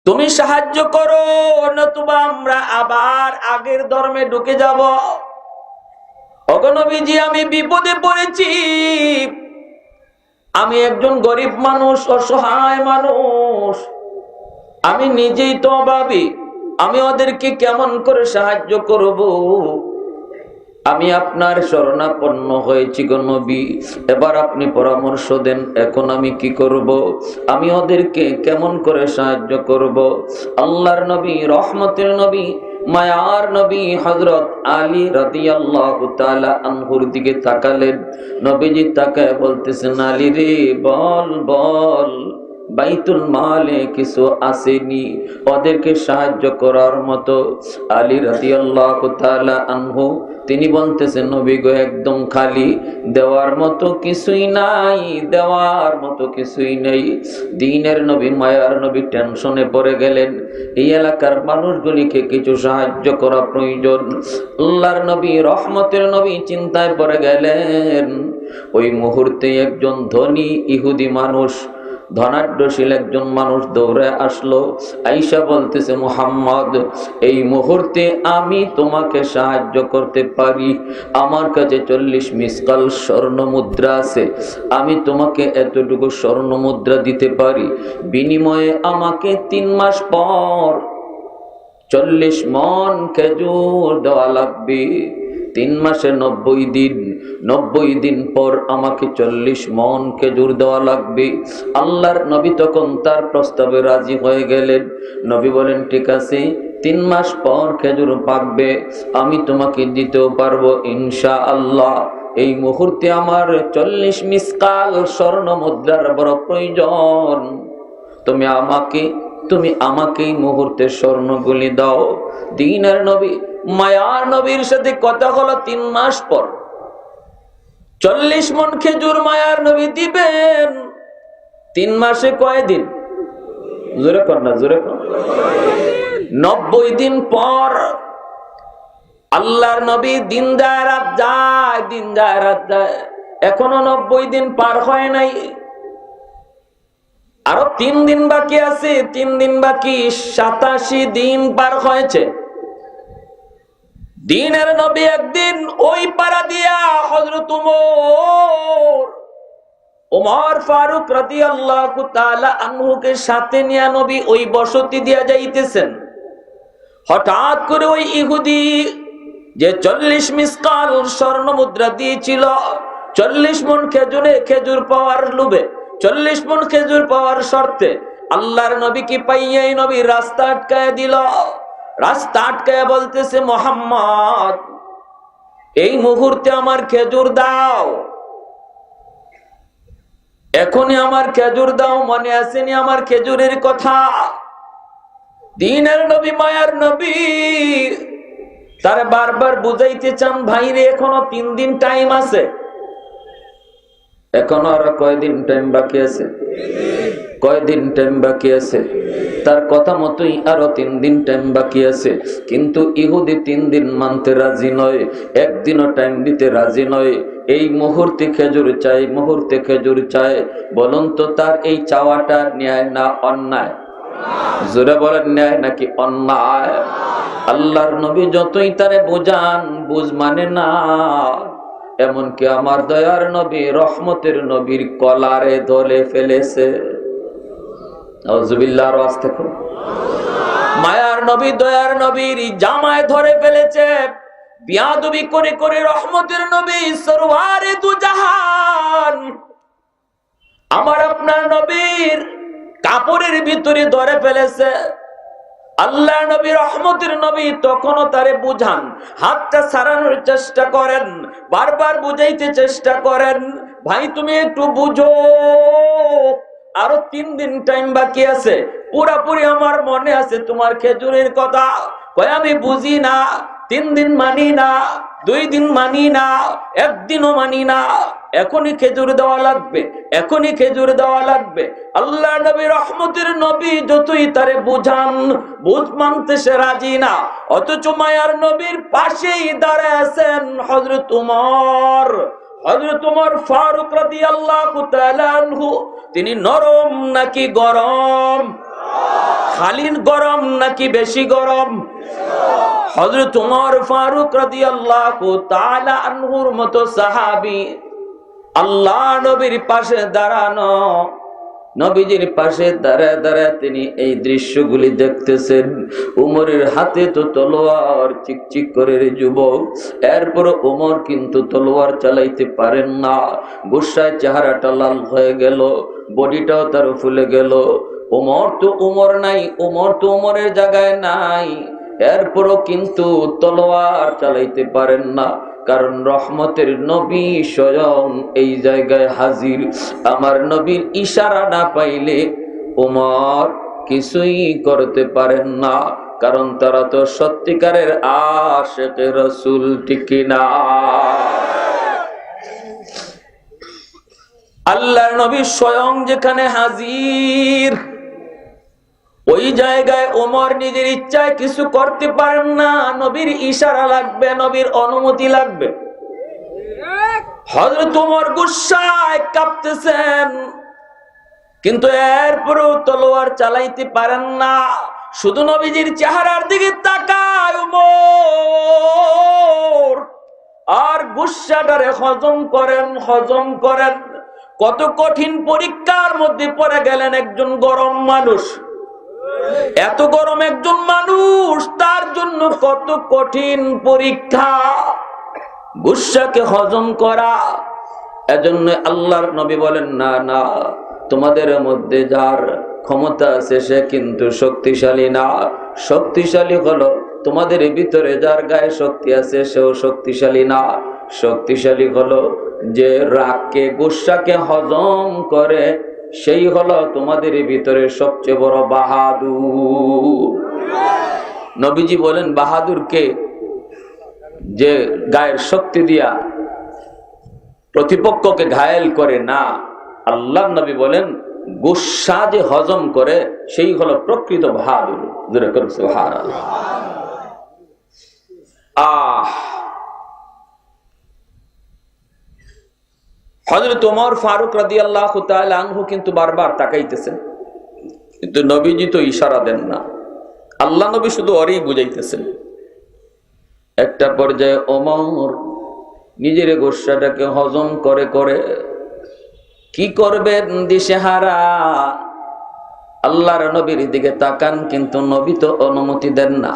তুমি সাহায্য করো, নতুবা আমরা আবার আগের ধর্মে ঢুকে যাব। ওগো নবীজি, আমি বিপদে পড়েছি। আমি একজন গরিব মানুষ, অসহায় মানুষ, আমি নিজেই তো অভাবী। আমি ওদেরকে কেমন করে সাহায্য করব? আমি আপনার শরণাপন্ন হয়েছি গো নবী, এবার আপনি পরামর্শ দেন, এখন আমি কি করব? আমি ওদেরকে কেমন করে সাহায্য করব? আল্লাহর নবী, রহমতের নবী, মায়ার নবী হযরত আলী রাদিয়াল্লাহু তাআলা আনহুর দিকে তাকালেন। নবীজি তাকায় বলতেছেন, আলী রে, বল বল, বাইতুল মালে কিছু আসেনি ওদেরকে সাহায্য করার মতো? আলী রাদিয়াল্লাহু তাআলা আনহু তিনি বলতেছেন, নবী গো, একদম খালি, দেওয়ার মতো কিছুই নাই, দেওয়ার মতো কিছুই নেই। দ্বীনের নবী, মায়ার নবী টেনশনে পড়ে গেলেন, এই এলাকার মানুষগুলিকে কিছু সাহায্য করা প্রয়োজন। আল্লাহর নবী, রহমতের নবী চিন্তায় পড়ে গেলেন। ওই মুহূর্তে একজন ধনী ইহুদি মানুষ, ধনাঢ্যশীল একজন মানুষ দৌড়ে আসলো। আয়েশা বলতেছে, মুহাম্মদ, এই মুহূর্তে আমি তোমাকে সাহায্য করতে পারি। আমার কাছে 40 মিসকাল স্বর্ণ মুদ্রা আছে, আমি তোমাকে এতটুকু স্বর্ণ মুদ্রা দিতে পারি। বিনিময়ে আমাকে 3 মাস পর 40 মণ খেজুর দেওয়া লাগবে। 3 মাসে 90 দিন, 90 দিন পর আমাকে 40 মণ খেজুর দেওয়া লাগবে। আল্লাহর নবী তখন তার প্রস্তাবে রাজি হয়ে গেলেন। নবী বলেন, ঠিক আছে, 3 মাস পর খেজুর পাকবে, আমি তোমাকে দিতেও পারবো ইনশাআল্লাহ। এই মুহূর্তে আমার 40 মিসকাল স্বর্ণ মুদ্রার বড় প্রয়োজন। তুমি আমাকে এই মুহূর্তে স্বর্ণগুলি দাও। দ্বীনের নবী, মায়ার নবীর সাথে কথা হলো 3 মাস পর 40 মণ খেজুর মায়ার নবী দিবেন। 3 মাসে কয় দিন? জোরে কর না, জোরে কর। 90 দিন পর আল্লাহর নবী দিন যায় রাত যায়, দিন যায় রাত যায়, এখনো 90 দিন পার হয় নাই। আরো 3 দিন বাকি আছে, 3 দিন বাকি, 87 দিন পার হয়েছে। দ্বীনের নবী একদিন ওই পাড়া দিয়া হযরত ওমর ফারুক রাদিয়াল্লাহু তাআলা আনহুকে সাথে নিয়ে নবী ওই বসতি দিয়া যাইতেছেন। হঠাৎ করে ওই ইহুদি যে 40 মিসকাল স্বর্ণ মুদ্রা দিয়েছিল, 40 মণ খেজুর পাওয়ার লোভে, 40 মণ খেজুর পাওয়ার শর্তে আল্লাহর নবীকে পাইয়াই নবী রাস্তা আটকায় দিল। রাস্তা আটকায় বলতেছে, মুহাম্মদ, এই মুহূর্তে আমার খেজুর দাও, এখনই আমার খেজুর দাও, মনে আসেনি আমার খেজুরের কথা? দ্বীনের নবী, মায়ার নবী তারে বারবার বুঝাইতে চান, ভাইরে এখনো 3 দিন টাইম আছে। এখনো আরো কয়দিন টাইম বাকি আছে? কয়দিন টাইম বাকি আছে? তার কথা মতোই আরো 3 দিন টাইম বাকি আছে। কিন্তু ইহুদি 3 দিন মানতে রাজি নয়, একদিনও টাইম দিতে রাজি নয়। এই মুহূর্তে খেজুর চাই, মুহূর্তে খেজুর চাই। বলুন তো, তার এই চাওয়াটা ন্যায় না অন্যায়? জোরে বলেন, ন্যায় নাকি অন্যায়? আল্লাহর নবী যতই তারে বোঝান, বুঝ মানে না। এমনকি আমার দয়ার নবী, রহমতের নবীর কলারে ধরে ফেলেছে। আউযুবিল্লাহর ওয়াস্তে করুন। মায়ার নবী, দয়ার নবীর জামায় ধরে ফেলেছে। বিয়াদবি করে করে রহমতের নবী সরওয়ারে দু জাহান আমার আপনার নবীর কাপড়ের ভিতরে ধরে ফেলেছে। আল্লাহ নবী, রহমতের নবী তখনও তারে বুঝান, হাতটা ছাড়ানোর চেষ্টা করেন, বারবার বুঝাইতে চেষ্টা করেন, ভাই তুমি একটু বুঝো, আরো 3 দিন টাইম বাকি আছে। পুরাপুরি আমার মনে আছে তোমার খেজুরের কথা। কয়, আমি বুঝি না, 3 দিন মানি না, 2 দিন মানি না, 1 দিনও মানি না, এখনই খেজুর দেওয়া লাগবে, এখনই খেজুর দেওয়া লাগবে। আল্লাহ নবী, রহমতের নবী যতই তারে বুঝান, বুঝ মানতে সে রাজি না। অথচ মায়ার নবীর পাশেই দাঁড়ায় আছেন হযরত ওমর ফারুক রাদিয়াল্লাহু তাআলা আনহু। তিনি নরম নাকি গরম? খালি গরম নাকি বেশি গরম? হযরত ওমর ফারুক রাদিয়াল্লাহু তাআলা আনহুর মতো সাহাবী আল্লাহ নবীর পাশে দাঁড়ানো, নবীজির পাশে দাঁড়ায় দাঁড়ায় তিনি এই দৃশ্যগুলি দেখতেছেন। উমরের হাতে তো তলোয়ার, চিকচিক করে যুবক, এরপর উমর কিন্তু তলোয়ার চালাইতে পারেন না। গুসায় চেহারাটা লাল হয়ে গেল, বডিটাও তার ফুলে গেল। উমর তো উমর নাই, উমর তো উমরের জায়গায় নাই, এরপরও কিন্তু তলোয়ার চালাইতে পারেন না, কারণ রহমতের নবী স্বয়ং এই জায়গায় হাজির। আমার নবীর ইশারা না পাইলে উমর কিছুই করতে পারেন না, কারণ তারা তো সত্যিকারের আশিকে রাসূল, ঠিক না? আল্লাহর নবী স্বয়ং যেখানে হাজির, ওই জায়গায় ওমর নিজের ইচ্ছায় কিছু করতে পারেন না, নবীর ইশারা লাগবে, নবীর অনুমতি লাগবে। হযরত ওমর গুসায় কাঁপতেছেন, কিন্তু এরপরেও তলোয়ার চালাইতে পারেন না। শুধু নবীজির চেহারার দিকে তাকায় ওমর, আর গুসাটারে হজম করেন। কত কঠিন পরীক্ষার মধ্যে পড়ে গেলেন একজন গরম মানুষ। এত গরম একজন মানুষ, তার জন্য কত কঠিন পরীক্ষা, গুসাকে হজম করা। এজন্য আল্লাহর নবী বলেন, না না, তোমাদের মধ্যে যার ক্ষমতা আছে সে কিন্তু শক্তিশালী না। শক্তিশালী হলো তোমাদের ভিতরে যার গায়ে শক্তি আছে, সেও শক্তিশালী না। শক্তিশালী হলো যে রাগকে, গুসাকে হজম করে, সেই হলো তোমাদের ভিতরে সবচেয়ে বড় বাহাদুর। নবীজি বলেন, বাহাদুরকে যে গায়ের শক্তি দিয়া প্রতিপক্ষকে ঘায়েল করে না, আল্লাহ নবী বলেন গুসা যে হজম করে সেই হলো প্রকৃত বাহাদুর। সুবহানাল্লাহ। হযরত ওমর ফারুক রাদিয়াল্লাহু তাআলা আনহু কিন্তু বারবার তাকাইতেছেন, কিন্তু নবীজি তো ইশারা দেন না, আল্লাহ নবী শুধু ওরই বুঝাইতেছেন। একটা পর্যায়ে ওমর নিজের গোসাটাকে হজম করে করে কি করবেন দিশেহারা, আল্লাহর নবীর দিকে তাকান, কিন্তু নবী তো অনুমতি দেন না।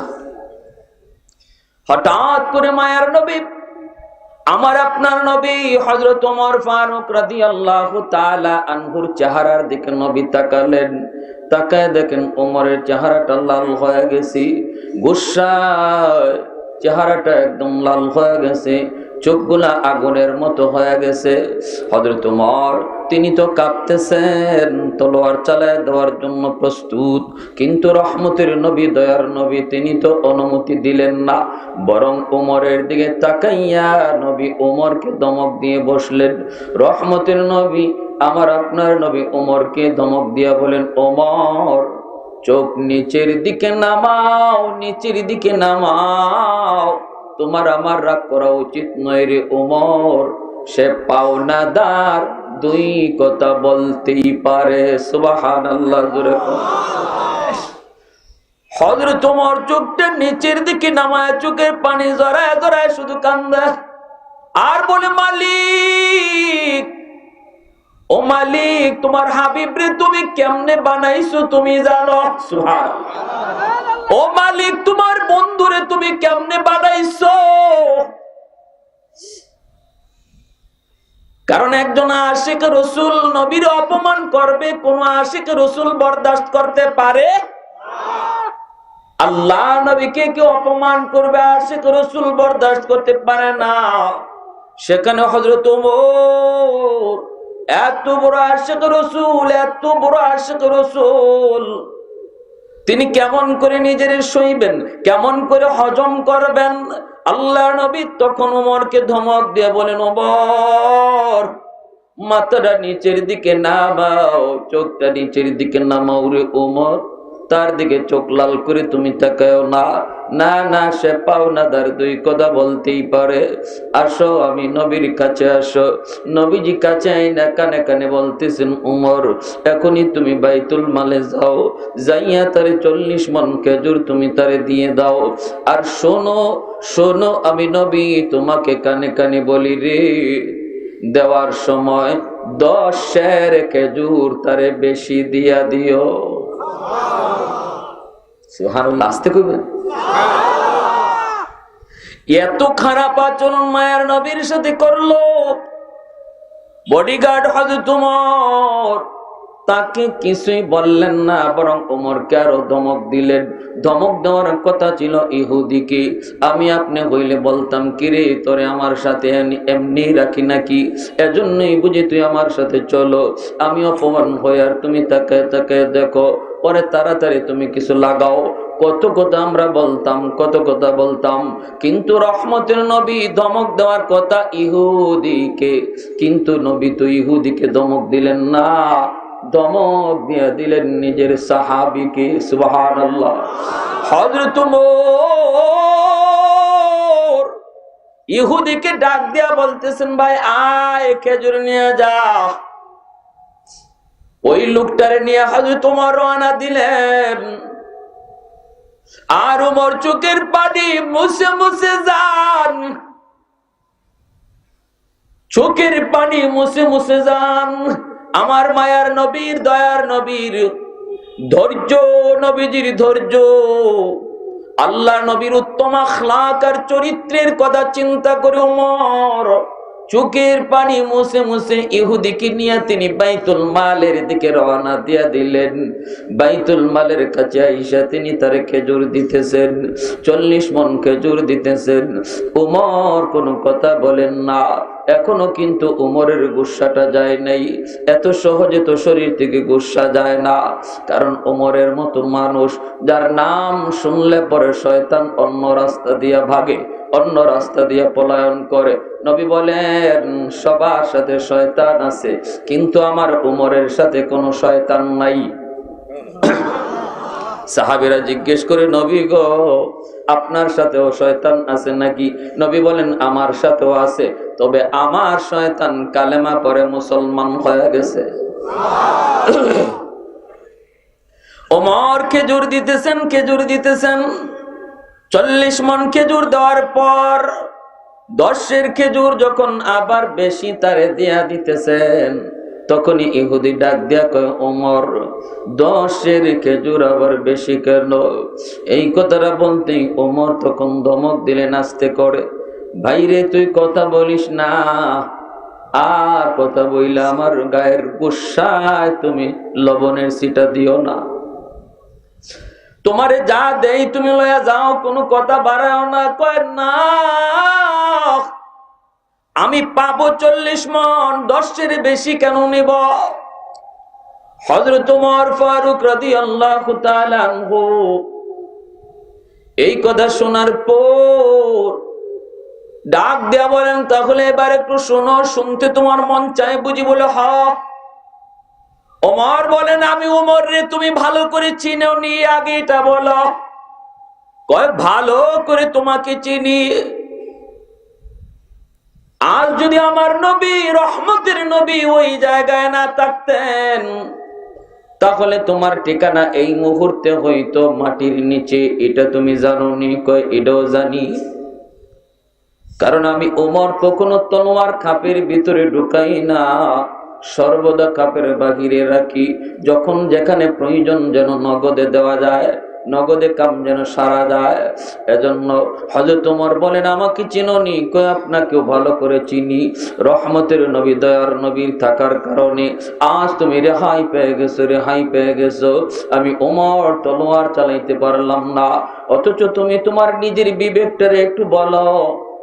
হঠাৎ করে মায়ার নবী, আমার আপনার নবী হযরত ওমর ফারুক রাদিয়াল্লাহু তাআলা আনহুর চেহারার দিকে নবী তাকালেন। তাকায় দেখেন ওমরের চেহারাটা লাল হয়ে গেছে, গুসায় চেহারাটা একদম লাল হয়ে গেছে, চোখগুলা আগুনের মতো হয়ে গেছে। হযরত ওমর তিনি তো কাঁপতেছেন, তলোয়ার চালায় দেওয়ার জন্য প্রস্তুত, কিন্তু রহমতের নবী, দয়ার নবী, তিনি তো অনুমতি দিলেন না। বরং ওমরের দিকে তাকাইয়া নবী ওমরকে ধমক দিয়ে বসলেন। রহমতের নবী, আমার আপনার নবী ওমরকে ধমক দিয়া বলেন, ওমর চোখ নিচের দিকে নামাও, নিচের দিকে নামাও, তোমার আমার রাগ করা উচিত নয় রে ওমর, সে পাওনাদার, দুই কথা বলতেই পারে। সুবহানাল্লাহ। হযরত ওমর চোখটা নিচের দিকে নামায়, চোখের পানি জড়ায় জড়ায় শুধু কান্দে আর বলে, মালিক, ও মালিক, তোমার হাবিব রে তুমি কেমনে বানাইছো তুমি জানো। সুবহানাল্লাহ। ও মালিক, তোমার বন্ধুরে তুমি কেমনে বানাইছো। কারণ একজন আশিক রাসূল নবীর অপমান করবে, কোন আশিক রাসূল বরদাস্ত করতে পারে? আল্লাহ নবীকে কেউ অপমান করবে, আশিক রাসূল বরদাস্ত করতে পারে না। সেখানে হযরত ওমর এত বড় আশিক রাসূল, এত বড় আশিক রাসূল, তিনি কেমন করে নিজের সইবেন, কেমন করে হজম করবেন? আল্লাহ নবী তখন ওমরকে ধমক দিয়ে বলেন, ওমর মাথাটা নিচের দিকে নামাও, চোখটা নিচের দিকে নামাও রে ওমর, তার দিকে চোখ লাল করে তুমি তাকাও না। না না, সে পাওনাদার, দুই কথা বলতেই পারে। আসো, আমি নবীর কাছে আসো। নবীজি কাছে আইনা কানে কানে বলতেছেন, উমর এখনই তুমি বাইতুল মালে যাও, যাইয়া তারে 40 মণ খেজুর তুমি তারে দিয়ে দাও। আর শোনো শোনো, আমি নবী তোমাকে কানে কানে বলি রে, দেওয়ার সময় 10 সের খেজুর তারে বেশি দিয়া দিও। সুবহানাল্লাহ, আসতে কইবেন। এত খারাপ আচরণ মায়ার নবীর সাথে করলো। বডিগার্ড হযরত ওমর তাকে কিছুই বললেন না, বরং ওমরকে আরো ধমক দিলেন। ধমক দেওয়ার কথা ছিল ইহুদিকে। আমি আপনি হইলে বলতাম, কিরে তোরে আমার সাথে এমনি রাখি নাকি, এজন্যই বুঝি তুই আমার সাথে চলো। আমি অপমান হই আর তুমি তাকে তাকে দেখো, পরে তাড়াতাড়ি তুমি কিছু লাগাও। কত কথা আমরা বলতাম, কত কথা বলতাম, কিন্তু রহমতের নবী ধমক দেওয়ার কথা ইহুদিকে, কিন্তু নবী তো ইহুদিকে ধমক দিলেন না, ধমক দিয়ে দিলেন নিজের সাহাবীকে। সুবহানাল্লাহ। হযরত ওমর ইহুদিকে ডাক দিয়া বলতেছেন, ভাই আয় খেজুর নিয়ে যা। ওই লোকটারে নিয়ে হযরত ওমর রওনা দিলেন। আর ওমর চোখের পানি মুছে মুছে যান, চোখের পানি মুছে মুছে যান। আমার মায়ার নবীর, দয়ার নবীর ধৈর্য, নবীজির ধৈর্য, আল্লাহ নবীর উত্তম আখলাক আর চরিত্রের কথা চিন্তা করে ওমর চোখের পানি মুছে মুছে ইহুদিকে নিয়ে তিনি বাইতুল মালের দিকে রওনা দিয়া দিলেন। বাইতুল মালের কাছে আইসা তিনি তারে খেজুর দিতেছেন, 40 মণ খেজুর দিতেছেন। ওমর কোনো কথা বলেন না। এখনো কিন্তু উমরের গুসাটা যায় নাই। এত সহজে তো শরীর থেকে গুসা যায় না, কারণ উমরের মতো মানুষ যার নাম শুনলে পরে শয়তান অন্য রাস্তা দিয়া ভাগে, অন্য রাস্তা দিয়ে পলায়ন করে। নবী বলেন, সবার সাথে শয়তান আছে, কিন্তু আমার উমরের সাথে কোনো শয়তান নাই। সাহাবীরা জিজ্ঞেস করে, নবী গো আপনার সাথেও শয়তান আছে নাকি? নবী বলেন, আমার সাথেও আছে, তবে আমার শয়তান কালেমা পড়ে মুসলমান হয়ে গেছে। ওমর খেজুর দিতেছেন, খেজুর দিতেছেন। 40 মণ খেজুর দেওয়ার পর 10 খেজুর যখন আবার বেশি তারে দিয়া দিতেছেন, তখনই ইহুদি ডাক দিয়া কয়, ওমর 10 খেজুর আবার বেশি কেন? এই কথাটা বলতেই ওমর তখন ধমক দিলেন আস্তে করে, ভাইরে তুই কথা বলিস না, আর কথা বইলে আমার গায়ের গুসায় তুমি লবণের ছিটা দিও না। তোমারে যা দেই তুমি লয়া যাও, কোনো কথা বাড়াও না। কয় না, আমি পাবো 40 মণ, 10 বেশি কেন নিব? হযরত ওমর ফারুক রাদিয়াল্লাহু তাআলা আনহু এই কথা শোনার পর ডাক দেয়া বলেন, তাহলে এবার একটু শোনো, শুনতে তোমার মন চায় বুঝি? বলে হ। ওমর বলেন, আমি ওমর রে তুমি ভালো করে চিনো নি, আগে এটা বলো। কয়, ভালো করে তোমাকে চিনি। আজ যদি আমার নবী, রহমতের নবী ওই জায়গায় না থাকতেন, তাহলে তোমার ঠিকানা এই মুহূর্তে হয়তো মাটির নিচে। এটা তুমি জানো নি? কয়, এটাও জানি, কারণ আমি ওমর কখনো তলোয়ার খাপের ভিতরে ঢুকাই না, সর্বদা খাপের বাহিরে রাখি। যখন যেখানে প্রয়োজন যেন নগদে দেওয়া যায়, নগদে কাম যেন সারা যায়। এজন্য হযরত ওমর বলেন, আমাকে চিনোনি? কই, আপনাকেও ভালো করে চিনি। রহমতের নবী, দয়ার নবীর থাকার কারণে আজ তুমি রেহাই পেয়ে গেছো, রেহাই পেয়ে গেছো। আমি ওমর তলোয়ার চালাইতে পারলাম না, অথচ তুমি তোমার নিজের বিবেকটারে একটু বলো,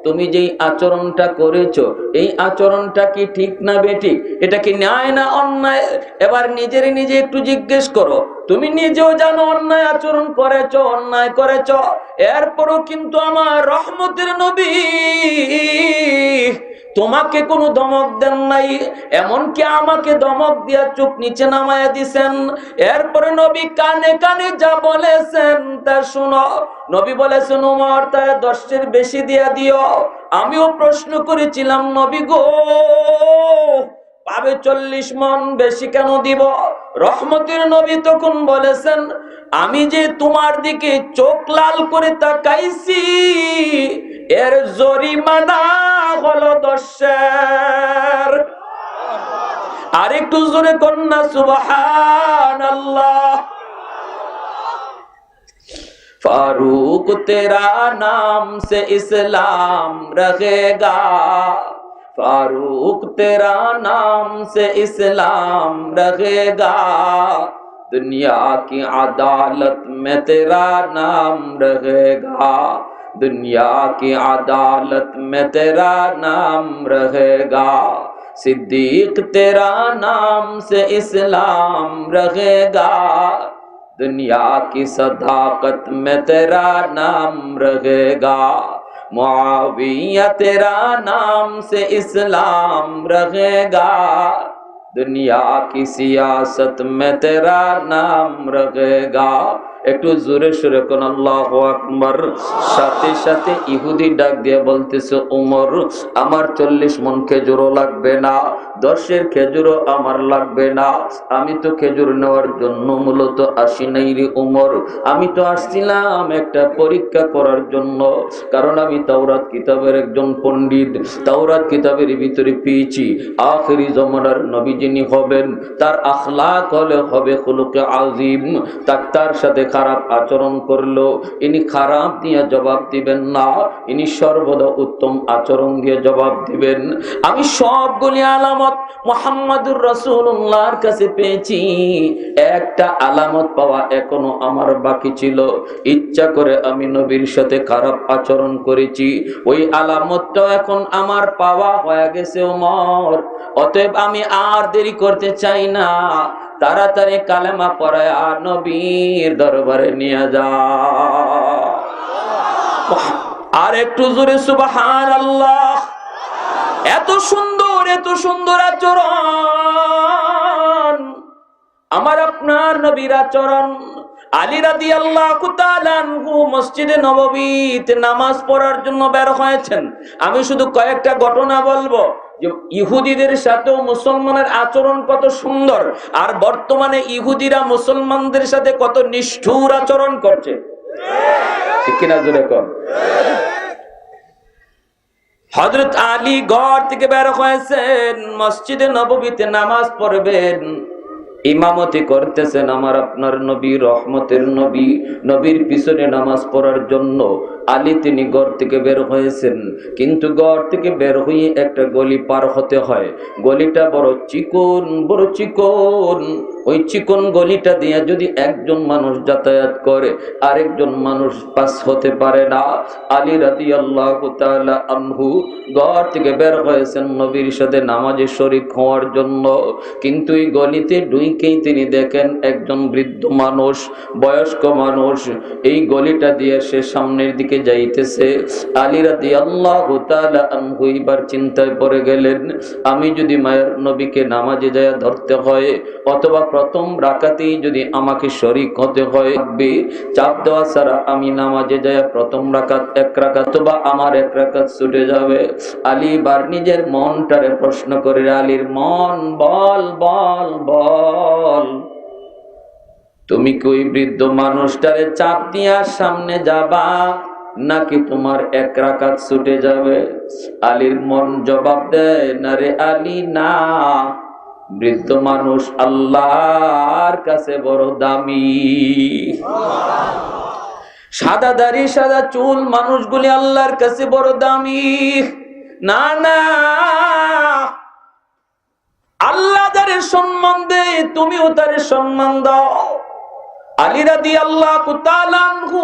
তুমি যেই আচরণটা করেছো, এই আচরণটা কি ঠিক না বেঠিক? এটা কি ন্যায় না অন্যায়? এবার নিজের নিজে একটু জিজ্ঞেস করো। তুমি নিজেও জানো অন্যায় আচরণ করেছো, অন্যায় করেছো, এরপরও কিন্তু আমার রহমতের নবী তোমাকে কোনো ধমক দেন নাই, এমনকি আমাকে ধমক দিয়া চোখ নিচে নামায়া দিছেন। এরপরে নবী কানে কানে যা বলেছেন তা শুনো। নবী বলেছেন, উমর তার 10-এর বেশি দিয়া দিও। আমিও প্রশ্ন করেছিলাম, নবী গো পাবে 40 মণ, বেশি কেন দিব? রহমতের নবী তখন বলেছেন, আমি যে তোমার দিকে চোখ লাল করে তাকাইছি এর জরিমানা হলো 10-এর। আরেকটু জোরে কন্যা সুবহানাল্লাহ। फारूक तेरा नाम से इस्लाम रहेगा, फारूक तेरा नाम से इस्लाम रहेगा, दुनिया की अदालत में तेरा नाम रहेगा, दुनिया की अदालत में तेरा नाम रहेगा, सिद्दीक तेरा नाम से इस्लाम रहेगा, दुनिया की सदाकत में तेरा नाम रहेगा, मुआविया तेरा नाम से इस्लाम रहेगा, दुनिया की सियासत में तेरा नाम रहेगा। একটু জোরে সোরে কোন আল্লাহু আকবার। সাথে সাথে ইহুদি ডাক দিয়ে বলতেছে, ওমর আমার 40 মণ খেজুরও লাগবে না, 10-এর খেজুরও আমার লাগবে না, আমি তো খেজুর নেওয়ার জন্য মূলত আসি নাই রে ওমর, আমি তো আসছিলাম একটা পরীক্ষা করার জন্য, কারণ আমি তাওরাত কিতাবের একজন পণ্ডিত, তাওরাত কিতাবের ভিতরে পেয়েছি আখিরি জমানার নবী যিনি হবেন তার আখলাক হবে খুলুকে আযীম, তার সাথে খারাপ আচরণ করলো ইনি খারাপ দিয়ে জবাব দিবেন না, ইনি সর্বদা উত্তম আচরণ দিয়ে জবাব দিবেন। আমি সবগুলি আলামত মুহাম্মাদুর রাসূলুল্লাহর কাছে পেয়েছি, একটা আলামত পাওয়া এখনো আমার বাকি ছিল, ইচ্ছা করে আমি নবীর সাথে খারাপ আচরণ করেছি, ওই আলামতটা এখন আমার পাওয়া হয়ে গেছে ওমর, অতএব আমি আর দেরি করতে চাই না, তাড়াতাড়ি কালেমা পড়ায় আর নবীর দরবারে নিয়ে যা। আর একটু জোরে সুবহানাল্লাহ। এত সুন্দর আচরণ আমার আপনার নবীর আচরণ। আলী রাদিয়াল্লাহু তাআলা আনহু মসজিদে নববীতে নামাজ পড়ার জন্য বের হয়েছেন। আমি শুধু কয়েকটা ঘটনা বলবো যে ইহুদিদের সাথেও মুসলমানের আচরণ কত সুন্দর, আর বর্তমানে ইহুদিরা মুসলমানদের সাথে কত নিষ্ঠুর আচরণ করছে, ঠিক কিনা জোরে কর। হযরত আলী ঘর থেকে বের হয়েছেন, মসজিদে নববীতে নামাজ পড়বেন, ইমামতি করতেছেন আমার আপনার নবী, রহমতের নবী, নবীর পিছনে নামাজ পড়ার জন্য আলী তিনি ঘর থেকে বের হয়েছেন, কিন্তু ঘর থেকে বের হয়ে একটা গলি পার হতে হয়, গলিটা বড় চিকন, ওই চিকন গলিটা দিয়ে যদি একজন মানুষ যাতায়াত করে আরেকজন মানুষ পাস হতে পারে না। আলী রাদিয়াল্লাহু তাআলা আনহু ঘর থেকে বের হয়েছেন নবীর সাথে নামাজে শরীক হওয়ার জন্য, কিন্তু এই গলিতে ঢুকেই তিনি দেখেন একজন বৃদ্ধ মানুষ, বয়স্ক মানুষ, এই গলিটা দিয়ে সে সামনের দিকে যাইতেছে। আলী রাদিয়াল্লাহু তাআলা আনহু এবার চিন্তায় পড়ে গেলেন, আমি যদি মায়ের নবীকে নামাজে যায় ধরতে হয় অথবা প্রথম রাকাতেই যদি আমাকে শরীক হতে হয়, চাপ দেওয়া ছাড়া আমি নামাজে যায় প্রথম রাকাত এক রাকাত অথবা আমার এক রাকাত ছুটে যাবে। আলী বার নিজের মনটারে প্রশ্ন করে, আলীর মন বল বল বল, তুমি কি ওই বৃদ্ধ মানুষটারে চাপ দিয়া সামনে যাবা নাকি তোমার এক রাকাত ছুটে যাবে? আলীর মন জবাব দেয়, না রে আলী না, বৃদ্ধ মানুষ আল্লাহর কাছে বড় দামি। সাদা দাড়ি সাদা চুল মানুষগুলি আল্লাহর কাছে বড় দামি। না না, আল্লাহ যারে সম্মান দেয় তুমিও তারে সম্মান দাও। আলী রাদিয়াল্লাহু তাআলা আনহু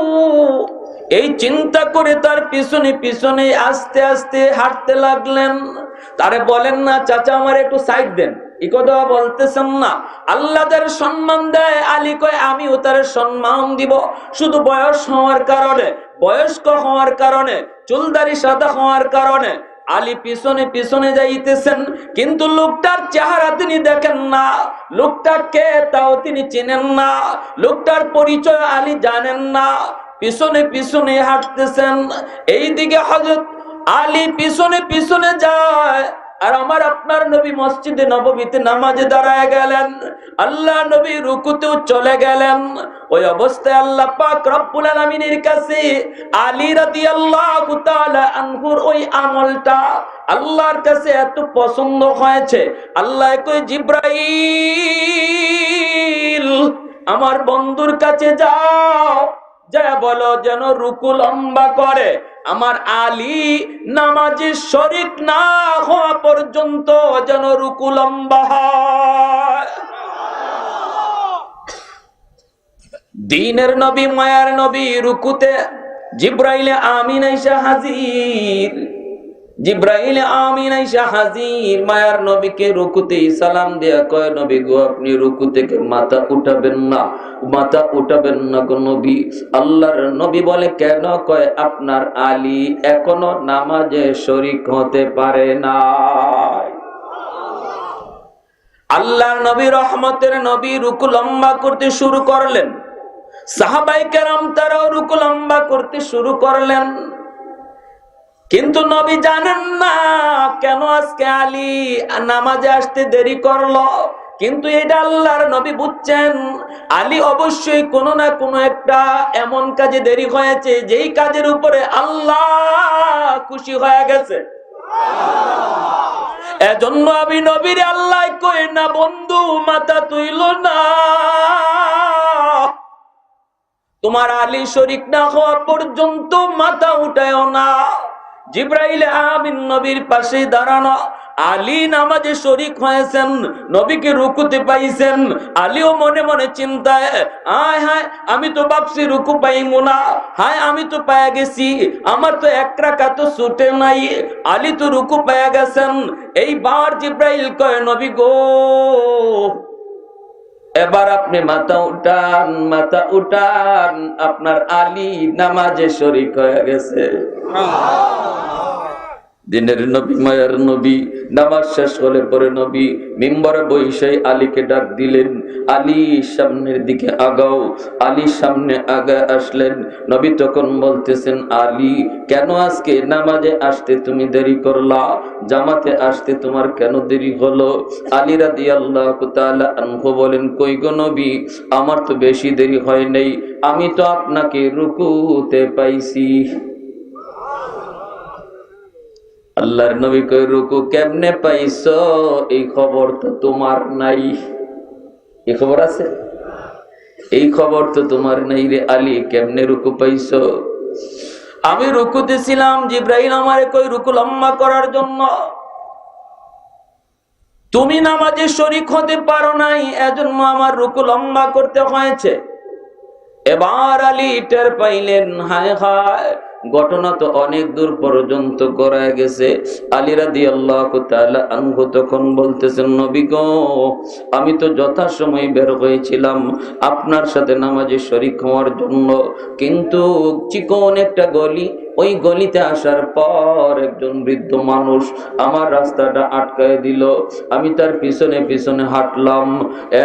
এই চিন্তা করে তার পিছনে পিছনে আস্তে আস্তে হাঁটতে লাগলেন। তারে বলেন না, চাচা আমার একটু সাইড দেন, এই কথা বলতেছেন না। আল্লাহ যার সম্মান দেয়, আলী কয় আমিও তার সম্মান দিব। শুধু বয়স হওয়ার কারণে, বয়স্ক হওয়ার কারণে, চুলদারি সাদা হওয়ার কারণে আলী পিছনে পিছনে যাইতেছেন, কিন্তু লোকটার চেহারা তিনি দেখেন না, লোকটা কে তাও তিনি চেনেন না, লোকটার পরিচয় আলী জানেন না। পিছনে পিছনে হাঁটতেছেন, এইদিকে হযরত আলী পিছনে পিছনে যায়, আর আমার আপনার নবী মসজিদে নববীতে নামাজে দাঁড়ায় গেলেন। আল্লাহ নবী রুকুতেও চলে গেলেন। ওই অবস্থায় আল্লাহ পাক রব্বুল আলামিনের কাছে আলী রাদিয়াল্লাহু তাআলা আনহুর ওই আমলটা আল্লাহর কাছে এত পছন্দ হয়েছে, আল্লাহ কই জিবরাইল আমার বন্ধুর কাছে যাও, যা বলো যেন রুকু লম্বা করে, আমার আলী নামাজে শরীক না হওয়া পর্যন্ত যেন রুকু লম্বা হয়। দ্বীনের নবী মায়ার নবী রুকুতে জিবরাইল আমিন আইসা হাজির, জিবরাইল আমিন আইসা হাজির। মায়ার নবীকে রুকুতে সালাম দেয়া কয়, নবী গো আপনি রুকু থেকে মাথা উঠাবেন না, মাথা উঠাবেন না গো নবী। আল্লাহর নবী বলে কেন? কয় আপনার আলী এখনো নামাজে শরীক হতে পারে না। আল্লাহর নবী রহমতের নবী রুকু লম্বা করতে শুরু করলেন, সাহাবায়ে কেরাম তারাও রুকু লম্বা করতে শুরু করলেন, কিন্তু নবী জানেন না কেন আজকে আলী নামাজে আসতে দেরি করলো। কিন্তু এটা আল্লাহর নবী বুঝছেন, আলী অবশ্যই কোনো না কোনো একটা এমন কাজে দেরি হয়েছে যেই কাজের উপরে আল্লাহ খুশি হয়ে গেছে। এজন্য আমি নবীর আল্লাহ কই না, বন্ধু মাথা তুইল না, তোমার আলী শরীক না হওয়া পর্যন্ত মাথা উঠায়ও না। জিবরাইল আমিন নবীর পাশে দাঁড়ানো, আলী নামাজে শরীক হয়েছেন, নবীকে রুকুতে পাইছেন। আলীও মনে মনে চিন্তায়, হায় হায় আমি তো ভাবছি রুকু পাইমু না, হায় আমি তো পায়া গেছি, আমার তো এক রাকাত ছুটে নাই। আলী তো রুকু পায়া গেছেন। এইবার জিবরাইল কয়, নবী গো এবার আপনি মাথা উঠান, মাথা উঠান, আপনার আলী নামাজে শরীক হয়ে গেছে। দিনের নবী মায়ার নবী নামাজ শেষ হলে পরে নবী মিম্বরে বসে আলীকে ডাক দিলেন, আলী সামনের দিকে আগাও। আলী সামনে আগা আসলেন। নবী তখন বলতেছেন, আলী কেন আজকে নামাজে আসতে তুমি দেরি করলা, জামাতে আসতে তোমার কেন দেরি হলো? আলী রাদিয়াল্লাহু তাআলা আনহু বলেন, কই গো নবী, আমার তো বেশি দেরি হয় নাই, আমি তো আপনাকে রুকুতে পাইছি। আল্লাহর নবী কই, রুকু কেমনে পাইছো এই খবর তো তোমার নাই। এই খবর আছে? এই খবর তো তোমার নাই রে আলী, কেমনে রুকু পাইছো? আমি রুকুতে ছিলাম, জিবরাইল আমারে কই রুকু লম্বা করার জন্য, তুমি নামাজে শরীক হতে পারো নাই, এজন্য আমার রুকু লম্বা করতে হয়েছে। এবার আলী টের পাইলেন, হায় হায় ঘটনা তো অনেক দূর পর্যন্ত করা গেছে। আলী রাদিয়াল্লাহু তাআলা আনহু তখন বলতেছেন, নবী গো আমি তো যথাসময়ে বের হয়েছিলাম আপনার সাথে নামাজে শরীক হওয়ার জন্য, কিন্তু চিকন একটা গলি, ওই গলিতে আসার পর একজন বৃদ্ধ মানুষ আমার রাস্তাটা আটকায় দিল, আমি তার পিছনে পিছনে হাঁটলাম,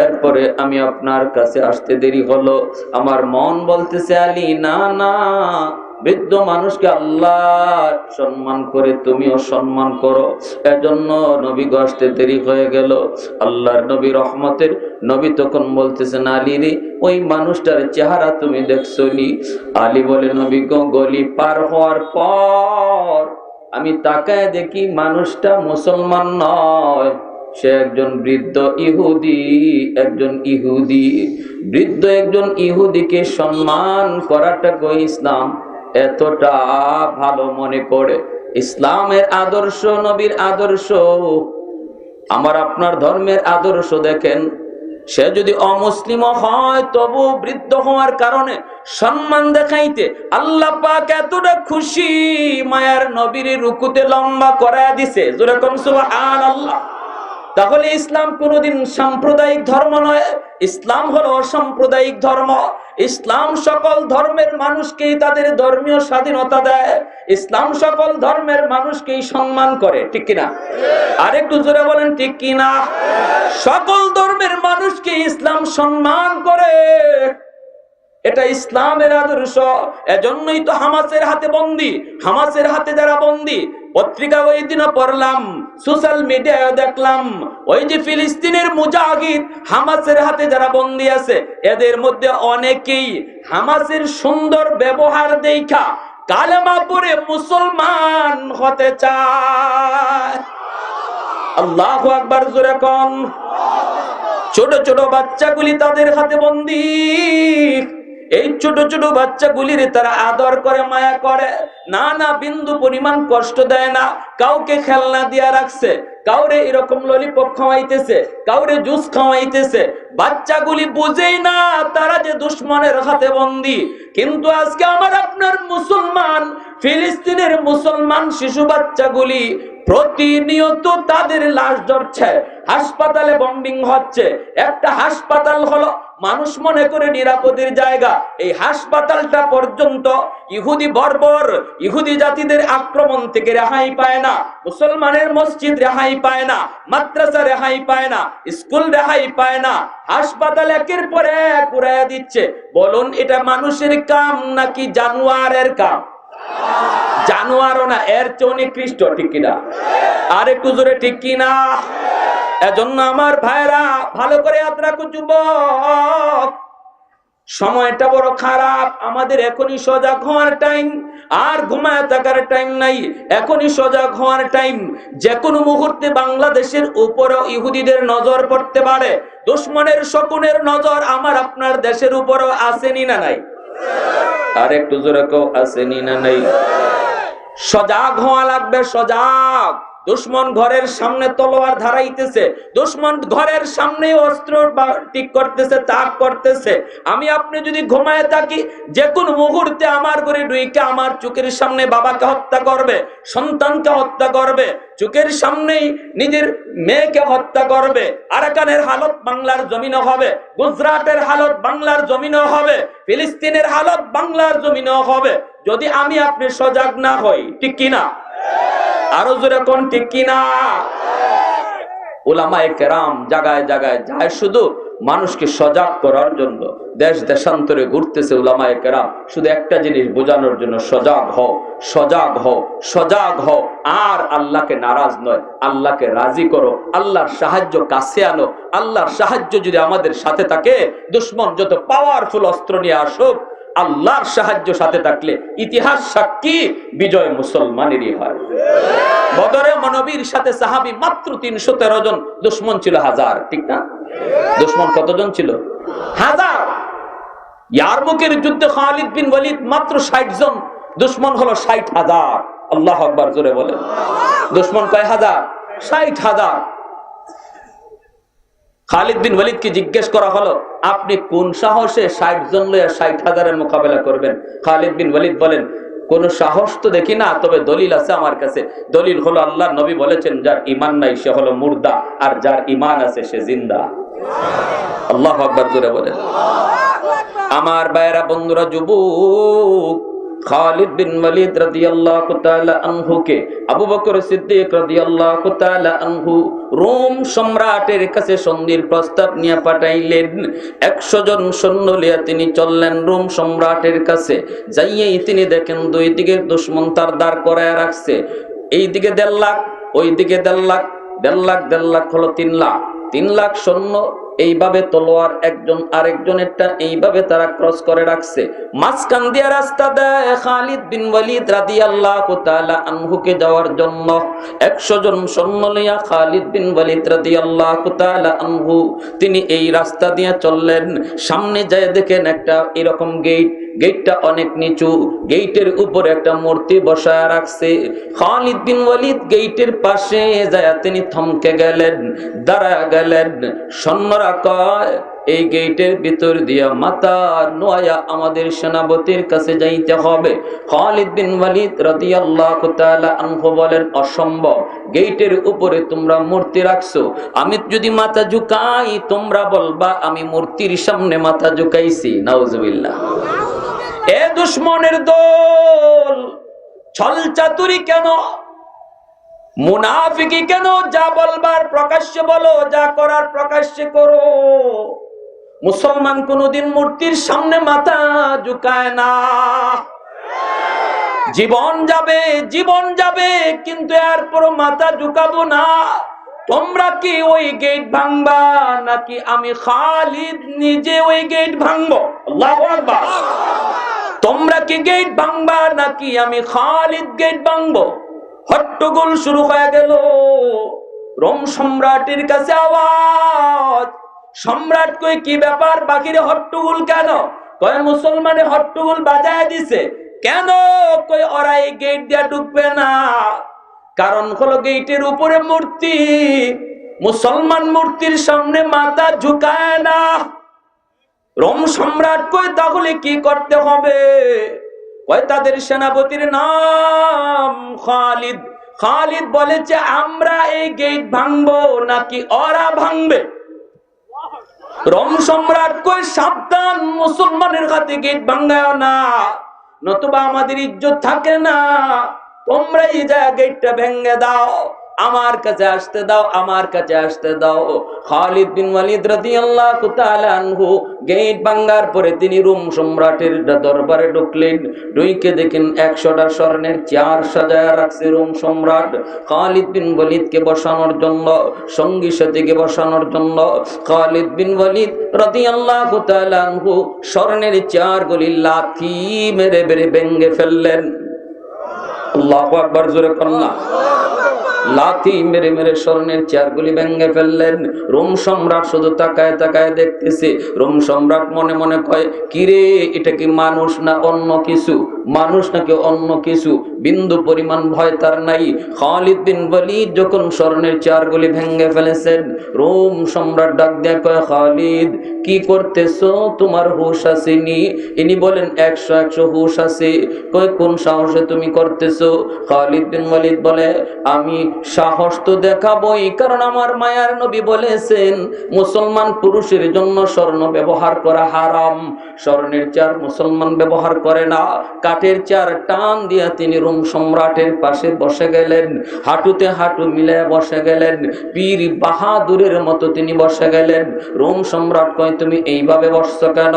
এরপরে আমি আপনার কাছে আসতে দেরি হলো। আমার মন বলতেছে, আলী না না, বৃদ্ধ মানুষকে আল্লাহ সম্মান করে তুমিও সম্মান করো, এজন্য নবী গো আসতে দেরি হয়ে গেল। আল্লাহর নবী রহমতের নবী তখন বলতেছেন, আলী রে ওই মানুষটার চেহারা তুমি দেখছো নি? আলী বলে, নবী গো গলি পার হওয়ার পর আমি তাকায় দেখি মানুষটা মুসলমান নয়, সে একজন বৃদ্ধ ইহুদি। একজন ইহুদি, বৃদ্ধ একজন ইহুদিকে সম্মান করাটাকে ইসলাম এতটা ভালো মনে করে। ইসলামের আদর্শ, নবীর আদর্শ, আমার আপনার ধর্মের আদর্শ দেখেন, সে যদি অমুসলিম হয় তবু বৃদ্ধ হওয়ার কারণে সম্মান দেখাইতে আল্লাহ পাক এতটা খুশি, মায়ার নবীর রুকুতে লম্বা করায় দিছে। যেরকম সুবহানাল্লাহ। তাহলে ইসলাম কোনদিন সাম্প্রদায়িক ধর্ম নয়, ইসলাম হলো অসাম্প্রদায়িক ধর্ম। ইসলাম সকল ধর্মের মানুষকেই তাদের ধর্মীয় স্বাধীনতা দেয়, ইসলাম সকল ধর্মের মানুষকেই সম্মান করে, ঠিক কিনা? আরেকটু জোরে বলেন ঠিক কিনা? সকল ধর্মের মানুষকে ইসলাম সম্মান করে, এটা ইসলামের আদর্শ। এজন্যই তো হামাসের হাতে বন্দী, হামাসের হাতে যারা বন্দী, পত্রিকা ওই দিনও পড়লাম, সোশ্যাল মিডিয়ায় দেখলাম, ওই যে ফিলিস্তিনের মুজাহিদ হামাসের হাতে যারা বন্দী আছে, এদের মধ্যে অনেকেই হামাসের সুন্দর ব্যবহার দেখা কালেমা পড়ে মুসলমান হতে চায়। আল্লাহু আকবার, জোরে কোন। ছোট ছোট বাচ্চাগুলি তাদের হাতে বন্দী, এই ছোট ছোট বাচ্চাগুলির তারা আদর করে, মায়া করে, না না বিন্দু পরিমাণ কষ্ট দেয় না। কাউকে খেলনা দিয়া রাখছে, কাউরে এরকম ললিপপ খাওয়াইতেছে, কাউরে জুস খাওয়াইতেছে। বাচ্চাগুলি বুঝেই না তারা যে দুশ্মনের হাতে বন্দী। কিন্তু আজকে আমার আপনার মুসলমান, ফিলিস্তিনের মুসলমান শিশু বাচ্চাগুলি প্রতিনিয়ত তাদের লাশ ধরছে, হাসপাতালে বম্বিং হচ্ছে। একটা হাসপাতাল হলো মানুষ মনে করে নিরাপদের জায়গা, এই হাসপাতালটা পর্যন্ত ইহুদি বর্বর ইহুদি জাতিদের আক্রমণ থেকে রেহাই পায় না। মুসলমানের মসজিদ রেহাই পায় না, মাদ্রাসা রেহাই পায় না, স্কুল রেহাই পায় না, হাসপাতাল একের পর এক উড়াইয়া দিচ্ছে। বলুন এটা মানুষের কাম নাকি জানোয়ারের কাম? জানোয়ারও না, এর চেয়ে নিকৃষ্ট, ঠিক কিনা? আর একটু জোরে ঠিক কিনা? এজন্য আমার ভাইরা ভালো করে ইয়াদ রাখো যুবক, সময়টা বড় খারাপ, আমাদের এখনই সজাগ হওয়ার টাইম, আর ঘুমায় থাকার টাইম নাই, এখনই সজাগ হওয়ার টাইম। যে কোনো মুহূর্তে বাংলাদেশের উপরেও ইহুদিদের নজর পড়তে পারে, দুশমনের শকুনের নজর আমার আপনার দেশের উপরেও আসেনি না নাই? আর একটু জোরে কেউ আসেনি না নাই? সজাগ হওয়া লাগবে, সজাগ। দুশ্মন ঘরের সামনে তলোয়ার ধারাইতেছে, দুশ্মন ঘরের সামনে অস্ত্র ঠিক করতেছে, তাক করতেছে। আমি আপনি যদি ঘুমায় থাকি, যে কোন মুহূর্তে আমার ঘরে ঢুকে আমার চোখের সামনে বাবাকে হত্যা করবে, সন্তানকে হত্যা করবে, চোখের সামনেই নিজের মেয়েকে হত্যা করবে। আরাকানের হালত বাংলার জমিনে হবে, গুজরাটের হালত বাংলার জমিনে হবে, ফিলিস্তিনের হালত বাংলার জমিনে হবে, যদি আমি আপনি সজাগ না হই, ঠিক কিনা? আরো জোরে কোন ঠিক কিনা? উলামায়ে কেরাম জায়গায় জায়গায় যায় শুধু মানুষকে সজাগ করার জন্য, দেশ দেশান্তরে ঘুরতেছে উলামায়ে কেরাম শুধু একটা জিনিস বোঝানোর জন্য, সজাগ হও, সজাগ হও, সজাগ হও। আর আল্লাহকে নারাজ নয়, আল্লাহকে রাজি করো, আল্লাহর সাহায্য কাছে আনো। আল্লাহর সাহায্য যদি আমাদের সাথে থাকে, দুশমন যত পাওয়ারফুল অস্ত্র নিয়ে আসুক, আল্লাহর সাহায্য সাথে থাকলে ইতিহাস সাক্ষী বিজয় মুসলমানেরই হয়। বদরে নবীর সাথে সাহাবী মাত্র ৩১৩ জন, দুশমন ছিল 1000, ঠিক না? দুশমন কতজন ছিল? 1000। ইয়ারমুকের যুদ্ধে খালিদ বিন ওয়ালিদ মাত্র 60 জন, দুশমন হলো 60,000। আল্লাহু আকবার, জোরে বলেন। দুশমন কয় হাজার? 60,000। খালিদ বিন ওয়ালিদকে জিজ্ঞেস করা হলো, আপনি কোন সাহসে 60 জন লইয়া 60,000-এর মোকাবেলা করবেন? খালিদ বিন ওয়ালিদ বলেন, কোন সাহস তো দেখি না, তবে দলিল আছে আমার কাছে। দলিল হলো আল্লাহর নবী বলেছেন, যার ঈমান নাই সে হলো মুর্দা, আর যার ঈমান আছে সে জিন্দা। আল্লাহু আকবার, জোরে বলেন। আমার ভাইরা, বন্ধুরা, যুবক, খালিদ বিন ওয়ালিদ রাদিয়াল্লাহু তাআলা আনহুকে আবু বকর সিদ্দিক রাদিয়াল্লাহু তাআলা আনহু রোম সম্রাটের কাছে সন্ধির প্রস্তাব নিয়ে পাঠাইলেন। 100 জন সৈন্য নিয়ে তিনি চললেন রোম সম্রাটের কাছে। যাইয়েই তিনি দেখেন দুই দিকে দুশমন তার দাঁড় করায় রাখছে, এই দিকে 1.5 লাখ, ওই দিকে 1.5 লাখ, 1.5 লাখ হলো 3 লাখ, 3 লাখ সৈন্য এইভাবে তলোয়ার একজন আরেকজনেরটা এইভাবে তারা ক্রস করে রাখছে। মাঝখান দিয়ে রাস্তা দেয় খালিদ বিন ওয়ালিদ রাদিয়াল্লাহু তাআলা আনহুকে যাওয়ার জন্য। 100 জন সৈন্য নিয়ে খালিদ বিন ওয়ালিদ রাদিয়াল্লাহু তাআলা আনহু তিনি এই রাস্তা দিয়ে চললেন। সামনে যায় দেখেন একটা এরকম গেট, গেটটা অনেক নিচু, গেটের উপরে একটা মূর্তি বসায় রাখছে। খালিদ বিন ওয়ালিদ গেটের পাশে যায় তিনি থমকে গেলেন, দাঁড়ায় গেলেন। সৈন্যরা কয় এই গেটের ভিতর দিয়া মাথা নোয়া আমাদের সেনাপতির কাছে যাইতে হবে। খালিদ বিন ওয়ালিদ রাদিয়াল্লাহু তাআলা আনহু বলেন অসম্ভব, গেটের উপরে তোমরা মূর্তি রাখছো, আমি যদি মাথা ঝুঁকাই তোমরা বলবা আমি মূর্তির সামনে মাথা ঝুঁকাইছি। নাউজুবিল্লাহ। এ দুশমনের দল, ছল চাতুরি কেন, মুনাফিকি কেন? যা বলবার প্রকাশ্যে বলো, যা করার প্রকাশ্যে করো। মুসলমান কোনদিন মূর্তির সামনে মাথা ঝুঁকায় না। জীবন যাবে, জীবন যাবে, কিন্তু এরপর মাথা ঝুঁকাবো না। তোমরা কি ওই গেট ভাঙবা নাকি আমি খালিদ নিজে ওই গেট ভাঙবো? আল্লাহু আকবার। তোমরা কি গেট ভাঙবা নাকি আমি খালিদ গেট ভাঙবো? হট্টগোল শুরু হয়ে গেল। রোম সম্রাটের কাছে আওয়াজ। সম্রাট কই কি ব্যাপার, বাকিরে হট্টগোল কেন? কয় মুসলমানে হট্টগোল বাজায় দিছে। কেন? কই ওরা এই গেট দিয়ে ঢুকবে না। কারণ হলো গেটের উপরে মূর্তি, মুসলমান মূর্তির সামনে মাথা ঝুঁকায় না। রোম সম্রাট কই তাহলে কি করতে হবে? কয় তাদের সেনাপতির নাম খালিদ। খালিদ বলেছে আমরা এই গেট ভাঙবো নাকি ওরা ভাঙবে? রোম সম্রাট কই সাবধান, মুসলমানের হাতে গেট ভাঙায় না, নতুবা আমাদের ইজ্জত থাকে না। তোমরা এই গেটটা ভেঙে দাও, আমার কাছে আসতে দাও, আমার কাছে আসতে দাও। খালিদ বিন ওয়ালিদ রাদিয়াল্লাহু তাআলা আনহু গেট ভাঙার পরে তিনি রোম সম্রাটের দরবারে ঢুকলেন। ঢুকে দেখেন 100টা স্বর্ণের চেয়ার সাজায় রাখছে রোম সম্রাট। খালিদ বিন ওয়ালিদকে বসানোর জন্য, সঙ্গী সাথীকে বসানোর জন্য খালিদ বিন ওয়ালিদ রাদিয়াল্লাহু তাআলা আনহু স্বর্ণের চেয়ারগুলি লাথি মেরে মেরে ভেঙে ফেললেন। আল্লাহু আকবার, জোরে কন্না। লাথি মেরে মেরে স্বর্ণের চেয়ারগুলি ভেঙে ফেললেন। রোম সম্রাট শুধু তাকায় তাকায় দেখতেছে। রোম সম্রাট মনে মনে কয় কিরে, এটা কি মানুষ না অন্য কিছু? মানুষ নাকি অন্য কিছু? বিন্দু পরিমাণ ভয় তার নাই। খালিদ বিন ওয়ালিদ যখন স্বর্ণের চেয়ারগুলি ভেঙে ফেলেছেন, রোম সম্রাট ডাক দিয়ে কয় খালিদ কি করতেছো, তোমার হুঁশ আসেনি? ইনি বলেন 100 হুঁশ আছে। কয় কোন সাহসে তুমি করতেছো? খালিদ বিন ওয়ালিদ বলে আমি সাহস তো দেখাবই, কারণ আমার মায়ার নবী বলেছেন মুসলমান পুরুষের জন্য স্বর্ণ ব্যবহার করা হারাম। স্বর্ণের চেয়ার মুসলমান ব্যবহার করে না। কাঠের চেয়ার টান দিয়া তিনি রোম সম্রাটের পাশে বসে গেলেন, হাঁটুতে হাঁটু মিলে বসে গেলেন, পীর বাহাদুরের মতো তিনি বসে গেলেন। রোম সম্রাট কয় তুমি এইভাবে বসছো কেন?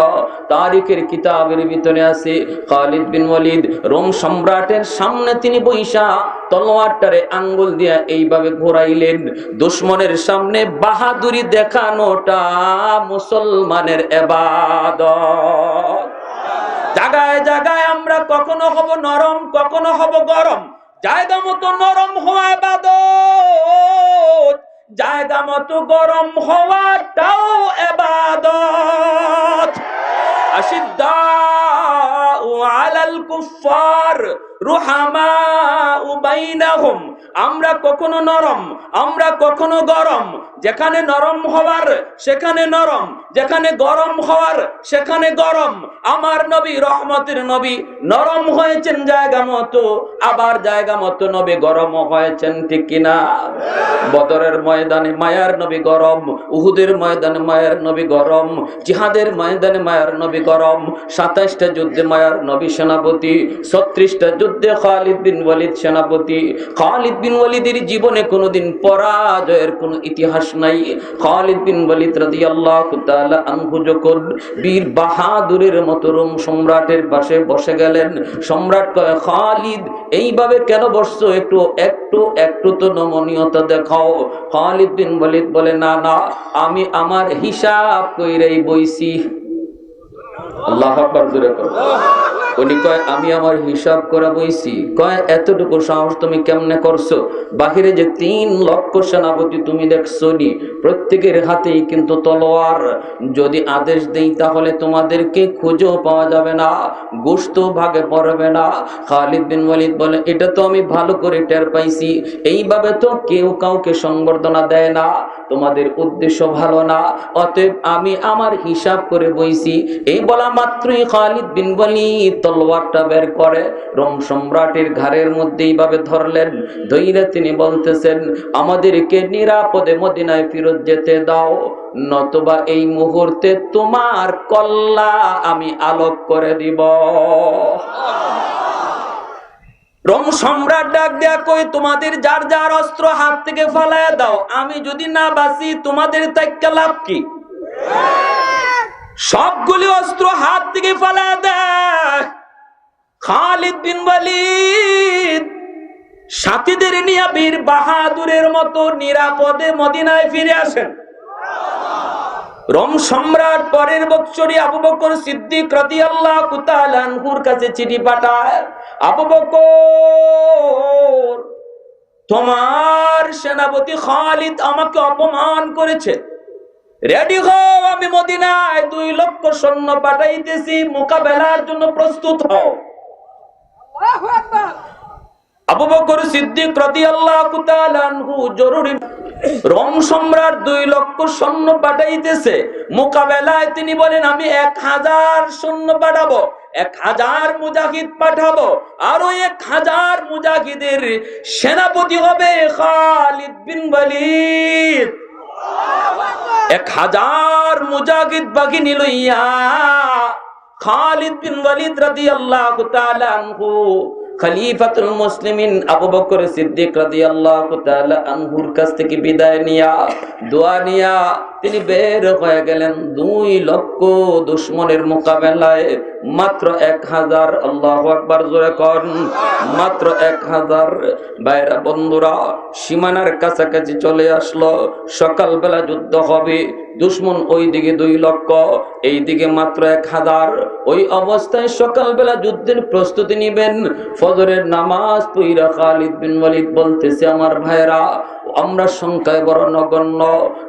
তারিখের কিতাবের ভিতরে আছে খালিদ বিন ওয়ালিদ রোম সম্রাটের সামনে তিনি বৈশা তলোয়ারটারে আঙ্গুল দিয়া এইভাবে ঘোরাইলেন। দুশমনের সামনে বাহাদুরি দেখানোটা মুসলমানের ইবাদত। জায়গায় জায়গায় আমরা কখনো হব নরম, কখনো হব গরম। জায়গা মতো নরম হওয়া ইবাদত, জায়গা মতো গরম হওয়াটাও ইবাদত। আশিদ্দাউ আলাল কুফার রুহামাউ বাইনাহুম। আমরা কখনো নরম, আমরা কখনো গরম। যেখানে নরম হওয়ার সেখানে নরম, যেখানে গরম হওয়ার সেখানে গরম। আমার নবী রহমতের নবী নরম হয়েছেন জায়গা মতো, আবার জায়গা মতো নবী গরম হয়েছেন, ঠিক কিনা? বদরের ময়দানে মায়ার নবী গরম, উহুদের ময়দানে মায়ার নবী গরম, জিহাদের ময়দানে মায়ার নবী গরম। 27টা যুদ্ধে মায়ার নবী সেনাপতি, 36টা যুদ্ধে খালিদ বিন ওয়ালিদ সেনাপতি। খালিদ বিন ওয়ালিদের জীবনে কোনোদিন পরাজয়ের কোনো ইতিহাস নাই। খালিদ বিন ওয়ালিদ রাদিয়াল্লাহু তাআলা আনহু যখন বীর বাহাদুরের মতো রোম সম্রাটের পাশে বসে গেলেন, সম্রাট কয় খালিদ এইভাবে কেন বসছো? একটু একটু একটু তো নমনীয়তা দেখাও। খালিদ বিন ওয়ালিদ বলে না না, আমি আমার হিসাব কইরাই বইছি। আল্লাহু আকবার জোরে করো। উনি কয় আমি আমার হিসাব করা বইছি। কয় এতটুকু সাহস তুমি কেমনে করছো? বাহিরে যে 3 লক্ষ সেনাপতি তুমি দেখছো নি, প্রত্যেকের হাতেই কিন্তু তলোয়ার। যদি আদেশ দেই তাহলে তোমাদেরকে খুঁজেও পাওয়া যাবে না, গোশত ভাগে পড়বে না। খালিদ বিন ওয়ালিদ বলে এটা তো আমি ভালো করে টের পাইছি, এইভাবে তো কেউ কাউকে সংবর্ধনা দেয় না, তোমাদের উদ্দেশ্য ভালো না, অতএব আমি আমার হিসাব করে বইছি। এই বলা মাত্রই খালিদ বিন ওয়ালিদ তলোয়ারটা বের করে রোম সম্রাটের ঘাড়ের মধ্যে এইভাবে ধরলেন। ধইরে তিনি বলতেছেন আমাদেরকে নিরাপদে মদিনায় ফেরত যেতে দাও, নতুবা এই মুহূর্তে তোমার কল্লা আমি আলোক করে দিব। রোম সম্রাট ডাক দেয়া কই তোমাদের যার যার অস্ত্র হাত থেকে ফালায়া দাও, আমি যদি না বাঁচি তোমাদের তাইক্কা লাভ কি? সবগুলি অস্ত্র হাত থেকে ফালায়া দেয়। খালিদ বিন ওয়ালিদ সাথীদের নিয়ে বীর বাহাদুরের মতো নিরাপদে মদিনায় ফিরে আসেন। রোম সম্রাট পরের বছরই আবু বকর সিদ্দিক রাদিয়াল্লাহু তাআলা আনহুর কাছে চিঠি পাঠায়, আবু বকর তোমার সেনাপতি খালিদ আমাকে অপমান করেছে, রেডি হও, আমি মদিনায় 2 লক্ষ সৈন্য পাঠাইতেছি, মোকাবেলার জন্য প্রস্তুত হও। আল্লাহু আকবার। আবু বকর সিদ্দিক রাদিয়াল্লাহু তাআলা আনহু জরুরি রোম সম্রাট 2 লক্ষ সৈন্য পাঠাইতেছে মোকাবেলায়, তিনি বলেন আমি 1000 সৈন্য পাঠাবো, 1000 মুজাহিদ পাঠাবো, আরো 1000 মুজাহিদের সেনাপতি হবে খালিদ বিন ওয়ালিদ। 1000 মুজাহিদ বাহিনী লইয়া খালিদ বিন ওয়ালিদ রাদিয়াল্লাহু তাআলা আনহু খলিফাতুল মুসলিমিন আবু বকর সিদ্দিক রাদিয়াল্লাহু তাআলা আনহুর কাছ থেকে বিদায় নিয়া দোয়া নিয়া তিনি বের হয়ে গেলেন 2 লক্ষ দুশমনের মোকাবেলায়। মাত্র 1000, আল্লাহু আকবার জোরে কোন, মাত্র 1000। ভাইরা বন্ধুরা, সীমানার কাছাকাছি চলে আসলো, সকালবেলা যুদ্ধ হবে। দুশমন ওই দিকে 2 লক্ষ, এই দিকে মাত্র 1000। ওই অবস্থায় সকালবেলা যুদ্ধের প্রস্তুতি নিবেন। ফজরের নামাজ পড়া খালিদ বিন ওয়ালিদ বলতেছে আমার ভাইরা আমরা সংখ্যায় বড় নগণ্য,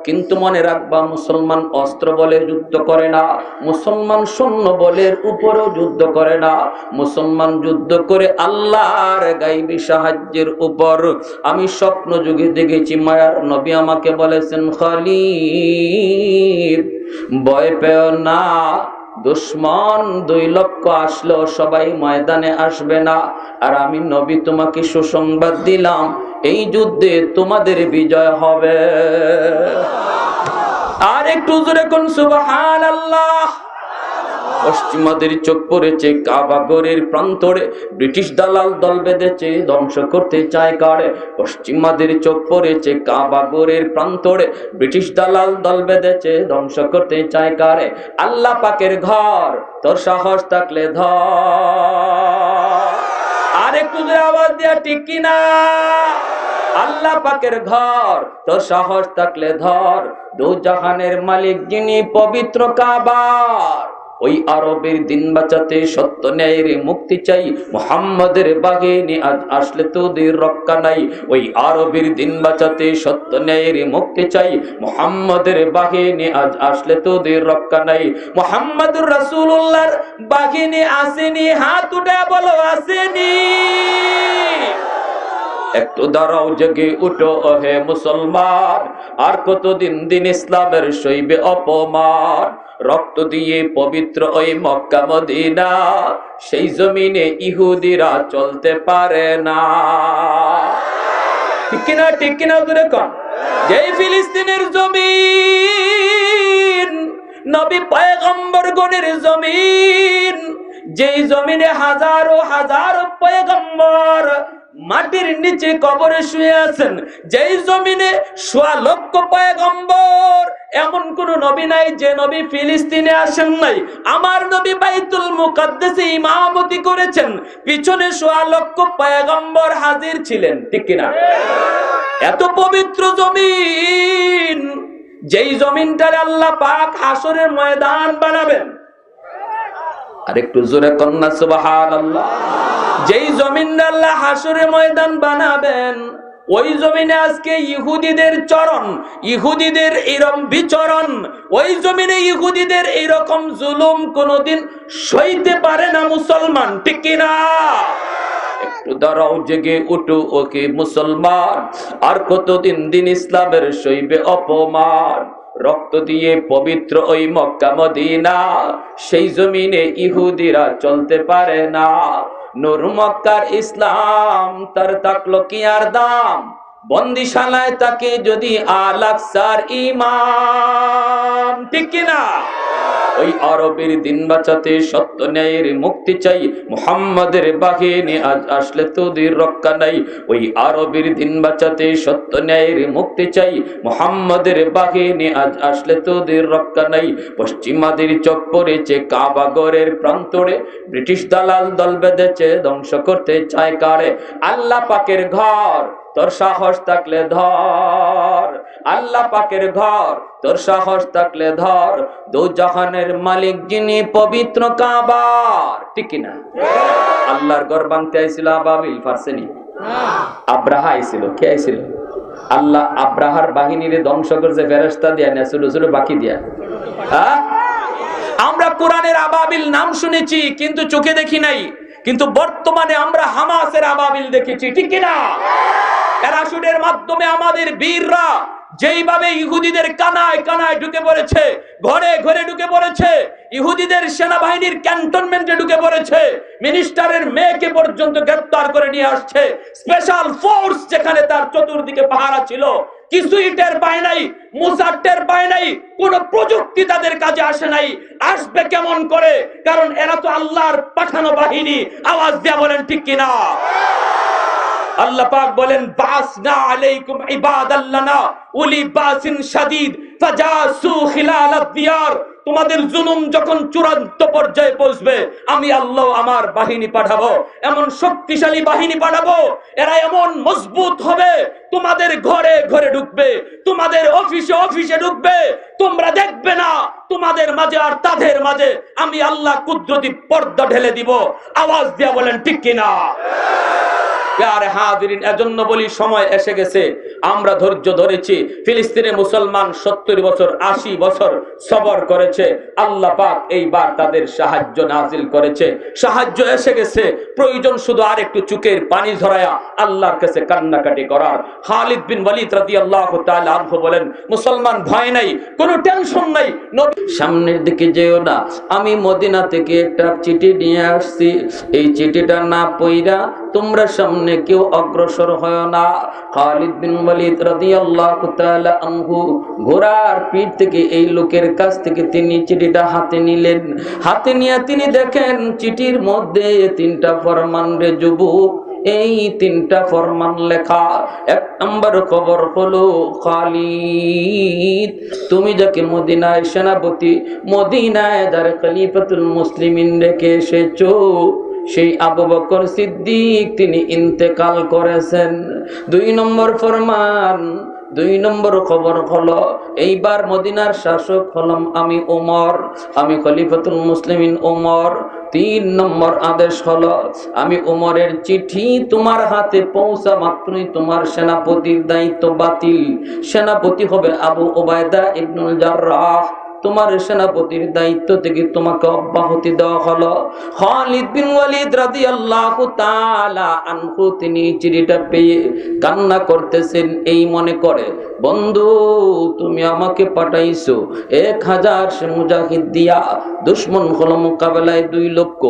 কিন্তু মনে রাখবা মুসলমান অস্ত্র বলে যুদ্ধ করে না, মুসলমান সৈন্য বলের উপরেও যুদ্ধ করে না, মুসলমান যুদ্ধ করে আল্লাহর গায়বী সাহায্যের উপর। আমি স্বপ্ন যুগে দেখেছি মায়ার নবী আমাকে বলেছেন খালিদ ভয় পেও না, দুশমন 2 লক্ষ আসলেও সবাই ময়দানে আসবে না, আর আমি নবী তোমাকে সুসংবাদ দিলাম এই যুদ্ধে তোমাদের বিজয় হবে। আর একটু জোরে কোন সুবহানাল্লাহ। পশ্চিমাদের চোখ পড়েছে কাবা ঘরের প্রান্তরে, ব্রিটিশ দালাল দল বেঁধেছে ধ্বংস করতে চায় কারে। পশ্চিমাদের চোখ পড়েছে কাবা ঘরের প্রান্তরে, ব্রিটিশ দালাল দল বেঁধেছে ধ্বংস করতে চায় কারে। আল্লাহ পাকের ঘর তোর সাহস থাকলে ধর। আর একটু আওয়াজ দিয়া ঠিক কিনা? আল্লাহ পাকের ঘর তোর সাহস থাকলে ধর। দু জাহানের মালিক যিনি পবিত্র কাবার, ওই আরবের দিন বাঁচাতে সত্য ন্যায়ের মুক্তি চাই, মুহাম্মাদের বাহিনী আজ আসলে তোদের রক্ষা নাই। ওই আরবের দিন বাঁচাতে সত্য ন্যায়ের মুক্তি চাই, মুহাম্মাদের বাহিনী আজ আসলে তোদের রক্ষা নাই। মুহাম্মাদুর রাসূলুল্লাহর বাহিনী আসেনি, হাত উঠে বলো আসেনি। একটু দাঁড়াও, জেগে উঠো হে মুসলমান, আর কতদিন দিন ইসলামের সইবে অপমান। রক্ত দিয়ে পবিত্র ওই মক্কা মদিনা, সেই জমিনে ইহুদিরা চলতে পারে না। ঠিক কিনা? ঠিক কিনা? যেই ফিলিস্তিনের জমিন নবী পয়গম্বর গণের জমিন, যেই জমিনে হাজারো হাজারো পয়গম্বর মাটির নিচে কবরে শুয়ে আছেন, যেই জমিনে 1.5 লক্ষ পয়গম্বর, এমন কোন নবী নাই যে নবী ফিলিস্তিনে আসেন নাই। আমার নবী বাইতুল মুকাদ্দাসে ইমামতি করেছেন, পিছনে 1.5 লক্ষ পয়গম্বর হাজির ছিলেন। ঠিক কিনা? এত পবিত্র জমিন, যেই জমিনটারে আল্লাহ পাক হাসরের ময়দান বানাবেন, আর একটু জোরে কন্যা সুবহানাল্লাহ। যেই জমিন আল্লাহ হাসরে ময়দান বানাবেন, ওই জমিনে আজকে ইহুদিদের চরণ, ইহুদিদের এরকম বিচরণ, ওই জমিনে ইহুদিদের এরকম জুলুম কোনোদিন সইতে পারে না মুসলমান, ঠিক কিনা? একটু দাঁড়াও, জেগে উঠো ওকে মুসলমান, আর কতদিন দিন ইসলামের সইবে অপমান? রক্ত দিয়ে পবিত্র ওই মক্কা মদিনা, সেই জমিনে ইহুদিরা চলতে পারে না। নূর মক্কার ইসলাম তার থাকলো কি আর দাম? বন্দিশালায় তাকে যদি আল-আকসার ইমাম, ঠিক কিনা? ওই আরবের দিন বাঁচাতে সত্য ন্যায়ের মুক্তি চাই, মুহাম্মাদের বাহিনী আজ আসলে তোদের রক্ষা নাই। ওই আরবের দিন বাঁচাতে সত্য ন্যায়ের মুক্তি চাই, মুহাম্মাদের বাহিনী আজ আসলে তোদের রক্ষা নাই। পশ্চিমাদের চোখ পড়েছে কাবা ঘরের প্রান্তরে, ব্রিটিশ দালাল দল বেঁধেছে ধ্বংস করতে চায় কারে? আল্লাহ পাকের ঘর, তোর সাহস থাকলে ধর, আল্লাহ পাকের ঘর, তোর সাহস থাকলে ধর। দু জাহানের মালিক যিনি পবিত্র কাবার, ঠিক কিনা? আল্লাহর ঘর ভাঙতে আইছিল আবাবিল, পারছেনি? আব্রাহা আইছিল। কে আইছিল? আল্লাহ আব্রাহার বাহিনীরে ধ্বংস করছে ফেরেশতা দিয়া না, ছোট ছোট বাকি দিয়া। আমরা কোরআনের আবাবিল নাম শুনেছি কিন্তু চোখে দেখি নাই, কিন্তু বর্তমানে আমরা হামাসের আবাবিল দেখেছি, ঠিক কিনা? প্যারাশুটের মাধ্যমে আমাদের বীররা যেইভাবে ইহুদিদের কানায় কানায় ঢুকে পড়েছে, ঘরে ঘরে ঢুকে পড়েছে, ইহুদিদের সেনাবাহিনীর ক্যান্টনমেন্টে ঢুকে পড়েছে, মিনিস্টারের মেয়েকে পর্যন্ত গ্রেফতার করে নিয়ে আসছে। স্পেশাল ফোর্স যেখানে তার চতুর্দিকে পাহারা ছিল, কিছুই টের পায় নাই, মুসা টের পায় নাই, কোন প্রযুক্তি তাদের কাজে আসে নাই। আসবে কেমন করে? কারণ এরা তো আল্লাহর পাঠানো বাহিনী। আওয়াজ দিয়া বলেন ঠিক কিনা? আল্লাহ পাক বলেন, বাসনা আলাইকুম ইবাদাল্লানা উলি বাসিন শাদীদ ফাজাসু খিলালাদ দিয়ার। তোমাদের জুলুম যখন চূড়ান্ত পর্যায়ে পৌঁছবে, আমি আল্লাহ আমার বাহিনী পাঠাবো, এমন শক্তিশালী বাহিনী পাঠাবো, এরা এমন মজবুত হবে, তোমাদের ঘরে ঘরে ঢুকবে, তোমাদের অফিসে অফিসে ঢুকবে, তোমরা দেখবে না তোমাদের মাঝে আর তাদের মাঝে আমি আল্লাহ কুদরতি পর্দা ঢেলে দিব। আওয়াজ দিয়া বলেন ঠিক কিনা? প্যারে হাজিরিন, এজন্য বলি সময় এসে গেছে, আমরা ধৈর্য ধরেছি। ফিলিস্তিনে মুসলমান 70 বছর 80 বছর সবর করেছে, আল্লাহ পাক এইবার তাদের সাহায্য নাজিল করেছে, সাহায্য এসে গেছে। প্রয়োজন শুধু আর একটু চোখের পানি ঝরায়া আল্লাহর কাছে কান্নাকাটি করার। খালিদ বিন ওয়ালিদ রাদিয়াল্লাহু তাআলা আনহু বলেন, মুসলমান ভয় নাই, কোনো টেনশন নাই, সামনের দিকে যেও না। আমি মদিনা থেকে একটা চিঠি নিয়ে আসছি, এই চিঠিটা না পইরা তোমরা সামনে কেউ অগ্রসর হয় না। খালিদ বিন ওয়ালিদ রাদিয়াল্লাহু তাআলা আনহু ঘোড়ার পিঠ থেকে এই লোকের কাছ থেকে তিনি চিঠিটা হাতে নিলেন। হাতে নিয়ে তিনি দেখেন চিঠির মধ্যে 3টা ফরমান রে যুবক, এই 3টা ফরমান লেখা। 1 নম্বর খবর হলো, খালিদ তুমি যাকে মদিনায় সেনাপতি, মদিনায় যার খলিফাতুল মুসলিমিন রেখে এসেছো, সেই আবু বকর সিদ্দিক তিনি ইন্তেকাল করেছেন। 2 নম্বর ফরমান, 2 নম্বর খবর হলো, এইবার মদিনার শাসক হলাম আমি ওমর, আমি খলিফাতুল মুসলিমিন ওমর। 3 নম্বর আদেশ হলো, আমি ওমরের চিঠি তোমার হাতে পৌঁছা মাত্রই তোমার সেনাপতির দায়িত্ব বাতিল, সেনাপতি হবে আবু ওবায়দা ইবনুল জাররাহ, তোমার সেনাপতির দায়িত্ব থেকে তোমাকে অব্যাহতি দেওয়া হলো। খালিদ বিন ওয়ালিদ রাদিয়াল্লাহু তাআলা আনহু তিনি চিঠিটা পেয়ে কান্না করতেছেন, এই মনে করে, বন্ধু তুমি আমাকে পাঠাইছো 1000 মুজাহিদ দিয়া, দুশমন হলো মোকাবেলায় 2 লক্ষ,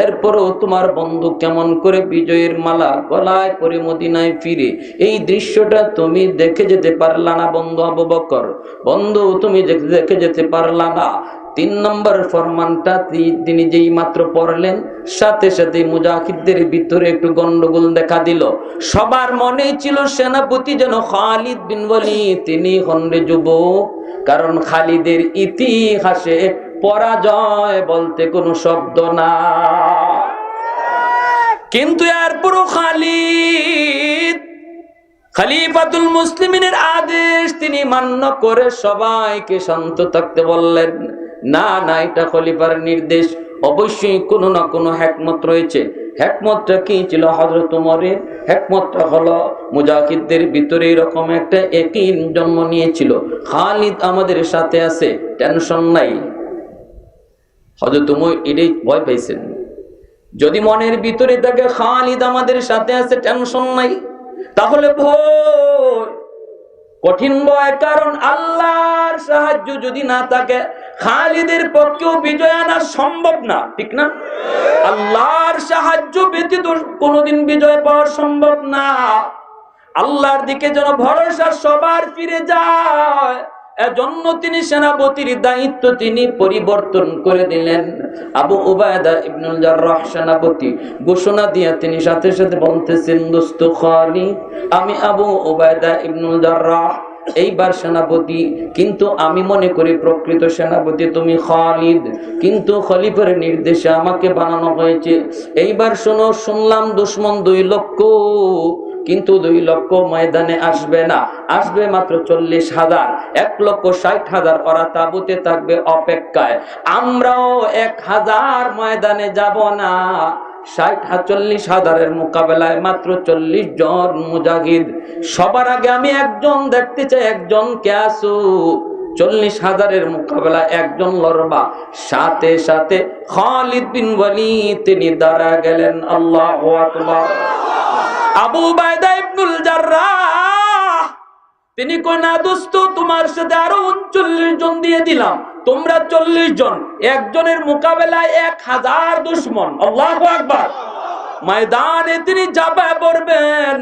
এরপরও তোমার বন্ধু কেমন করে বিজয়ের মালা গলায় পরে মদিনায় ফিরে, এই দৃশ্যটা তুমি দেখে যেতে পারলা না বন্ধু আবু বকর, বন্ধু তুমি দেখে যেতে পারলা না। 3 নম্বর ফরমানটা তিনি যেই মাত্র পড়লেন, সাথে সাথে মুজাহিদদের ভিতরে একটু গন্ডগোল দেখা দিল। সবার মনে ছিল সেনাপতি যেন খালিদ বিন ওয়ালিদ, তিনি হন্ডে যুবক, কারণ খালিদের ইতিহাসে পরাজয় বলতে কোনো শব্দ না। কিন্তু এরপরও খালিদ খলিফাতুল মুসলিমিনের আদেশ তিনি মান্য করে সবাইকে শান্ত থাকতে বললেন। না না, এটা খলিফার নির্দেশ, অবশ্যই কোনো না কোনো হিকমত রয়েছে। হিকমতটা কি ছিল হযরত ওমরের? হিকমতটা হলো মুজাহিদদের ভিতরে এরকম একটা ইয়াকিন জন্ম নিয়েছিল, খালিদ আমাদের সাথে আছে, টেনশন নাই। হযরত ওমর এটাই ভয় পাইছেন, যদি মনের ভিতরে থাকে খালিদ আমাদের সাথে আছে, টেনশন নাই, তাহলে ভয়, কঠিন ভয়। কারণ আল্লাহর সাহায্য যদি না থাকে খালিদের পক্ষেও বিজয় আনা সম্ভব না, ঠিক না? আল্লাহর সাহায্য ব্যতীত কোনোদিন বিজয় পাওয়া সম্ভব না। আল্লাহর দিকে যেন ভরসা সবার ফিরে যায়, এজন্য তিনি সেনাপতির দায়িত্ব তিনি পরিবর্তন করে দিলেন। আবু উবায়দা ইবনুল জাররাহ সেনাপতি ঘোষণা দিয়ে তিনি সাথে সাথে বলতেছেন, দোস্ত খালিদ, আমি আবু উবায়দা ইবনুল জাররাহ এইবার সেনাপতি, কিন্তু আমি মনে করি প্রকৃত সেনাপতি তুমি খালিদ, কিন্তু খলিফার নির্দেশে আমাকে বানানো হয়েছে। এইবার শোনো, শুনলাম দুশমন 2 লক্ষ, কিন্তু 2 লক্ষ ময়দানে আসবে না, আসবে মাত্র 40,000, 1,60,000 ওরা তাঁবুতে থাকবে অপেক্ষায়। আমরাও 1,000 ময়দানে যাব না, 40,000 মোকাবেলায় মাত্র 40 জন মুজাহিদ। সবার আগে আমি একজন দেখতে চাই, একজন কে আসু? 40,000 মোকাবেলায় একজন লড়বা। সাথে সাথে খালিদ বিন ওয়ালিদ তিনি দাঁড়া গেলেন। আল্লাহু আকবার। আবু উবায়দা ইবনুল জাররাহ তিনি কই, না দোস্ত, তোমার সাথে আরো 39 জন দিয়ে দিলাম, তোমরা 40 জন, একজনের মোকাবেলায় 1,000 দুশমন। আল্লাহু আকবার। ময়দানে তিনি ঝাঁপিয়ে পড়বেন।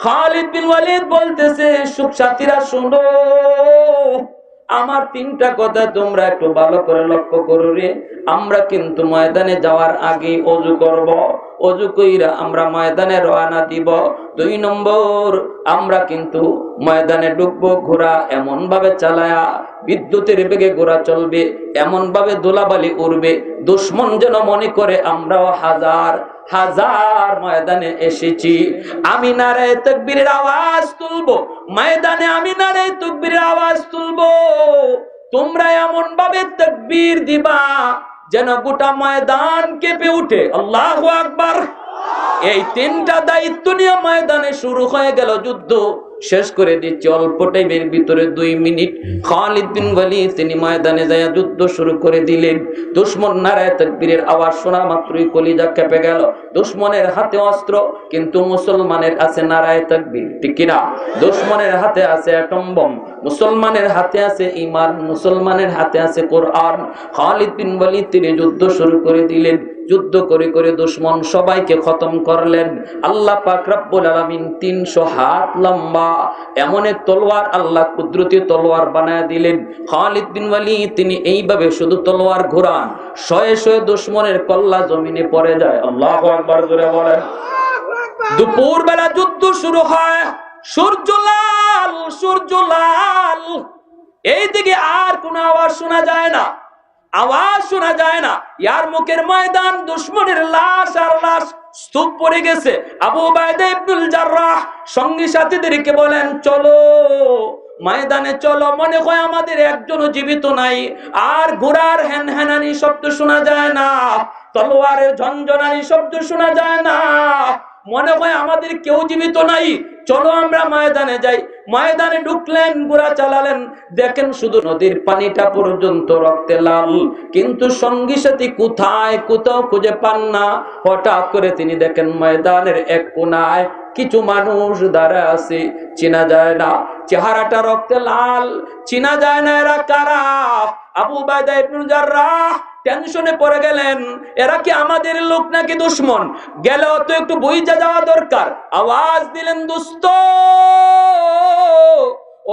খালিদ বিন ওয়ালিদ বলতেছে, সুখ সাথীরা শোনো, আমার 3টা কথা তোমরা একটু ভালো করে লক্ষ্য করো রে। আমরা কিন্তু ময়দানে যাওয়ার আগে ওযু করব, ওযু কইরা আমরা ময়দানে রওনা দিব। 2 নম্বর, আমরা কিন্তু ময়দানে ঢুকবো, ঘোড়া এমন ভাবে চালায়া, বিদ্যুতের বেগে ঘোড়া চলবে, এমন ভাবে দোলাবালি উড়বে, দুশমন যেন মনে করে আমরাও হাজার হাজার ময়দানে এসেছি। আমি নারায়ে তাকবীরের আওয়াজ তুলবো ময়দানে, আমি নারায়ে তাকবীরের আওয়াজ তুলবো, তোমরা এমন ভাবে তাকবীর দিবা যেন গোটা ময়দান কেঁপে উঠে। আল্লাহু আকবার। এই 3টা দায়িত্ব নিয়ে ময়দানে শুরু হয়ে গেল যুদ্ধ। শেষ করে দিচ্ছি অল্প টাইমের ভিতরে, 2 মিনিট। খালিদ বিন ওয়ালিদ তিনি ময়দানে যায় যুদ্ধ শুরু করে দিলেন। দুশমন নারায়ে তাকবীরের আওয়াজ শোনা মাত্রই কলিজা কেঁপে গেল। দুশমনের হাতে অস্ত্র, কিন্তু মুসলমানের আছে নারায়ে তাকবীর, ঠিক কি না? দুশমনের হাতে আছে অ্যাটম বম, মুসলমানের হাতে আছে ঈমান, মুসলমানের হাতে আছে কোরআন। খালিদ বিন ওয়ালিদ তিনি যুদ্ধ শুরু করে দিলেন। যুদ্ধ করে করে দুশমন সবাইকে খতম করলেন। আল্লাহ পাক রব্বুল আলামিন 300 হাত লম্বা এমন এক তলোয়ার আল্লাহ কুদরতি তলোয়ার বানায় দিলেন। খালিদ বিন ওয়ালিদ তিনি এইভাবে শুধু তলোয়ার ঘোরান, শয়ে শয়ে দুশমনের কল্লা জমিনে পড়ে যায়। আল্লাহু আকবার জোরে বলেন। দুপুর বেলা যুদ্ধ শুরু হয়, সূর্য লাল, সূর্য লাল। এইদিকে আর কোনো আওয়াজ শোনা যায় না, আওয়াজ শোনা যায় না। ইয়ার মুখের ময়দান, দুশমনের লাশ আর লাশ স্তূপ পড়ে গেছে। আবু উবায়দা ইবনুল জাররাহ সঙ্গী সাথীদেরকে বলেন, চলো ময়দানে চলো, মনে হয় আমাদের একজনও জীবিত নাই। আর ঘোড়ার হ্যানহ্যানানি শব্দ শোনা যায় না, তলোয়ারের ঝনঝনানি শব্দ শোনা যায় না, মনে হয় আমাদের কেউ জীবিত নাই। চলো আমরা ময়দানে যাই। ময়দানে ঢুকলেন, ঘোড়া চালালেন, দেখেন শুধু নদীর পানিটা পর্যন্ত রক্তে লাল, কিন্তু সঙ্গী সাথী কোথায়, কোথাও খুঁজে পান না। হঠাৎ করে তিনি দেখেন ময়দানের এক কোনায় কিছু মানুষ দাঁড়ায় আছে, চেনা যায় না, চেহারাটা রক্তে লাল, চেনা যায় না এরা কারা। আবু উবায়দা ইবনুল জাররাহ টেনশনে পড়ে গেলেন, এরা কি আমাদের লোক নাকি দুশমন? গেলেও তো একটু বুঝা যাওয়া দরকার। আওয়াজ দিলেন, দোস্ত,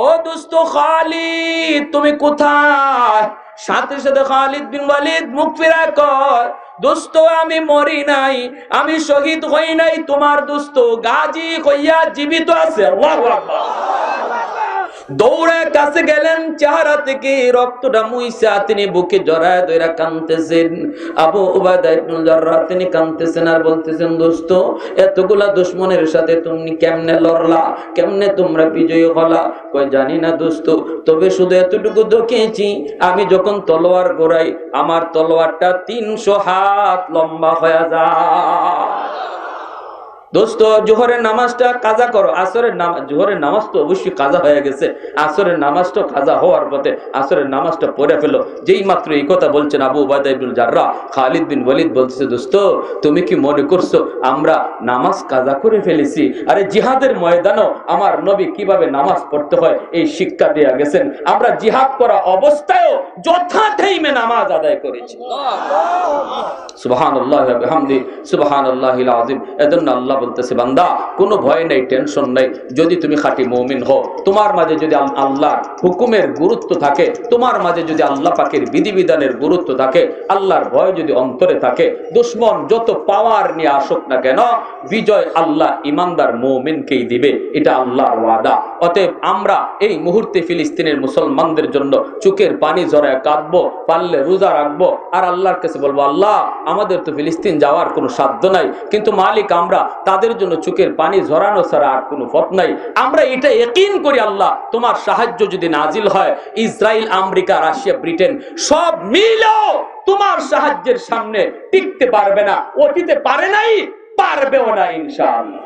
ও দোস্ত খালিদ, তুমি কোথায়? সাথে সাথে খালিদ বিন ওয়ালিদ মুখ ফিরা কর, দোস্ত আমি মরি নাই, আমি শহীদ হই নাই, তোমার দোস্ত গাজী হইয়া জীবিত আছে। আল্লাহু আকবার। দৌড়ে কাছে গেলেন, চেহারা থেকে রক্তটা মুইসা তিনি বুকে জড়ায় ধরে কাঁদতেছেন। আবু উবাইদা ইবনে জাররাহ তিনি কাঁদতেছেন আর বলতেছেন, দোস্ত এতগুলা দুশমনের সাথে তুমি কেমনে লড়লা, কেমনে তোমরা বিজয়ী হলা? কই জানি না দোস্ত, তবে শুধু এতটুকু দেখেছি, আমি যখন তলোয়ার ঘোরাই আমার তলোয়ারটা 300 হাত লম্বা হয়ে যায়। দোস্ত জোহরের নামাজটা কাজা করো, আসরের নামাজ, জোহরের নামাজ তো অবশ্যই কাজা হয়ে গেছে, আসরের নামাজটা কাজা হওয়ার পথে, আসরের নামাজটা পড়ে ফেলো। যেই মাত্র এই কথা বলছেন আবু উবাইদা ইবনে জাররাহ, খালিদ বিন ওয়ালিদ বলতেছে, দোস্ত তুমি কি মনে করছো আমরা নামাজ কাজা করে ফেলেছি? আরে জিহাদের ময়দানও আমার নবী কিভাবে নামাজ পড়তে হয় এই শিক্ষা দেয়া গেছেন। আমরা জিহাদ করা অবস্থায়ও যথা টাইমে নামাজ আদায় করেছি। সুবহানাল্লাহ ওয়া বিহামদি সুবহানাল্লাহিল আযীম। এজন্য আল্লাহ বলতেছে, বান্দা কোনো ভয় নাই, টেনশন নাই, যদি তুমি খাঁটি মুমিন হও, তোমার মাঝে যদি আল্লাহর হুকুমের গুরুত্ব থাকে, তোমার মাঝে যদি আল্লাহ পাকের বিধিবিধানের গুরুত্ব থাকে, আল্লাহর ভয় যদি অন্তরে থাকে, দুশমন যত পাওয়ার নিয়ে আসুক না কেন, বিজয় আল্লাহ ইমানদার মুমিনকেই দিবে, এটা আল্লাহর ওয়াদা। অতএব আমরা এই মুহূর্তে ফিলিস্তিনের মুসলমানদের জন্য চোখের পানি ঝরায় কাঁদবো, পারলে রোজা রাখবো, আর আল্লাহর কাছে বলবো, আল্লাহ আমাদের তো ফিলিস্তিন যাওয়ার কোনো সাধ্য নাই, কিন্তু মালিক আমরা তাদের জন্য চোখের পানি ঝরানো ছাড়া আর কোনো পথ নাই। আমরা এটা ইয়াকিন করি, আল্লাহ তোমার সাহায্য যদি নাজিল হয়, ইসরায়েল, আমেরিকা, রাশিয়া, ব্রিটেন সব মিলেও তোমার সাহায্যের সামনে টিকতে পারবে না, অতীতে পারে নাই, পারবেও না ইনশাআল্লাহ।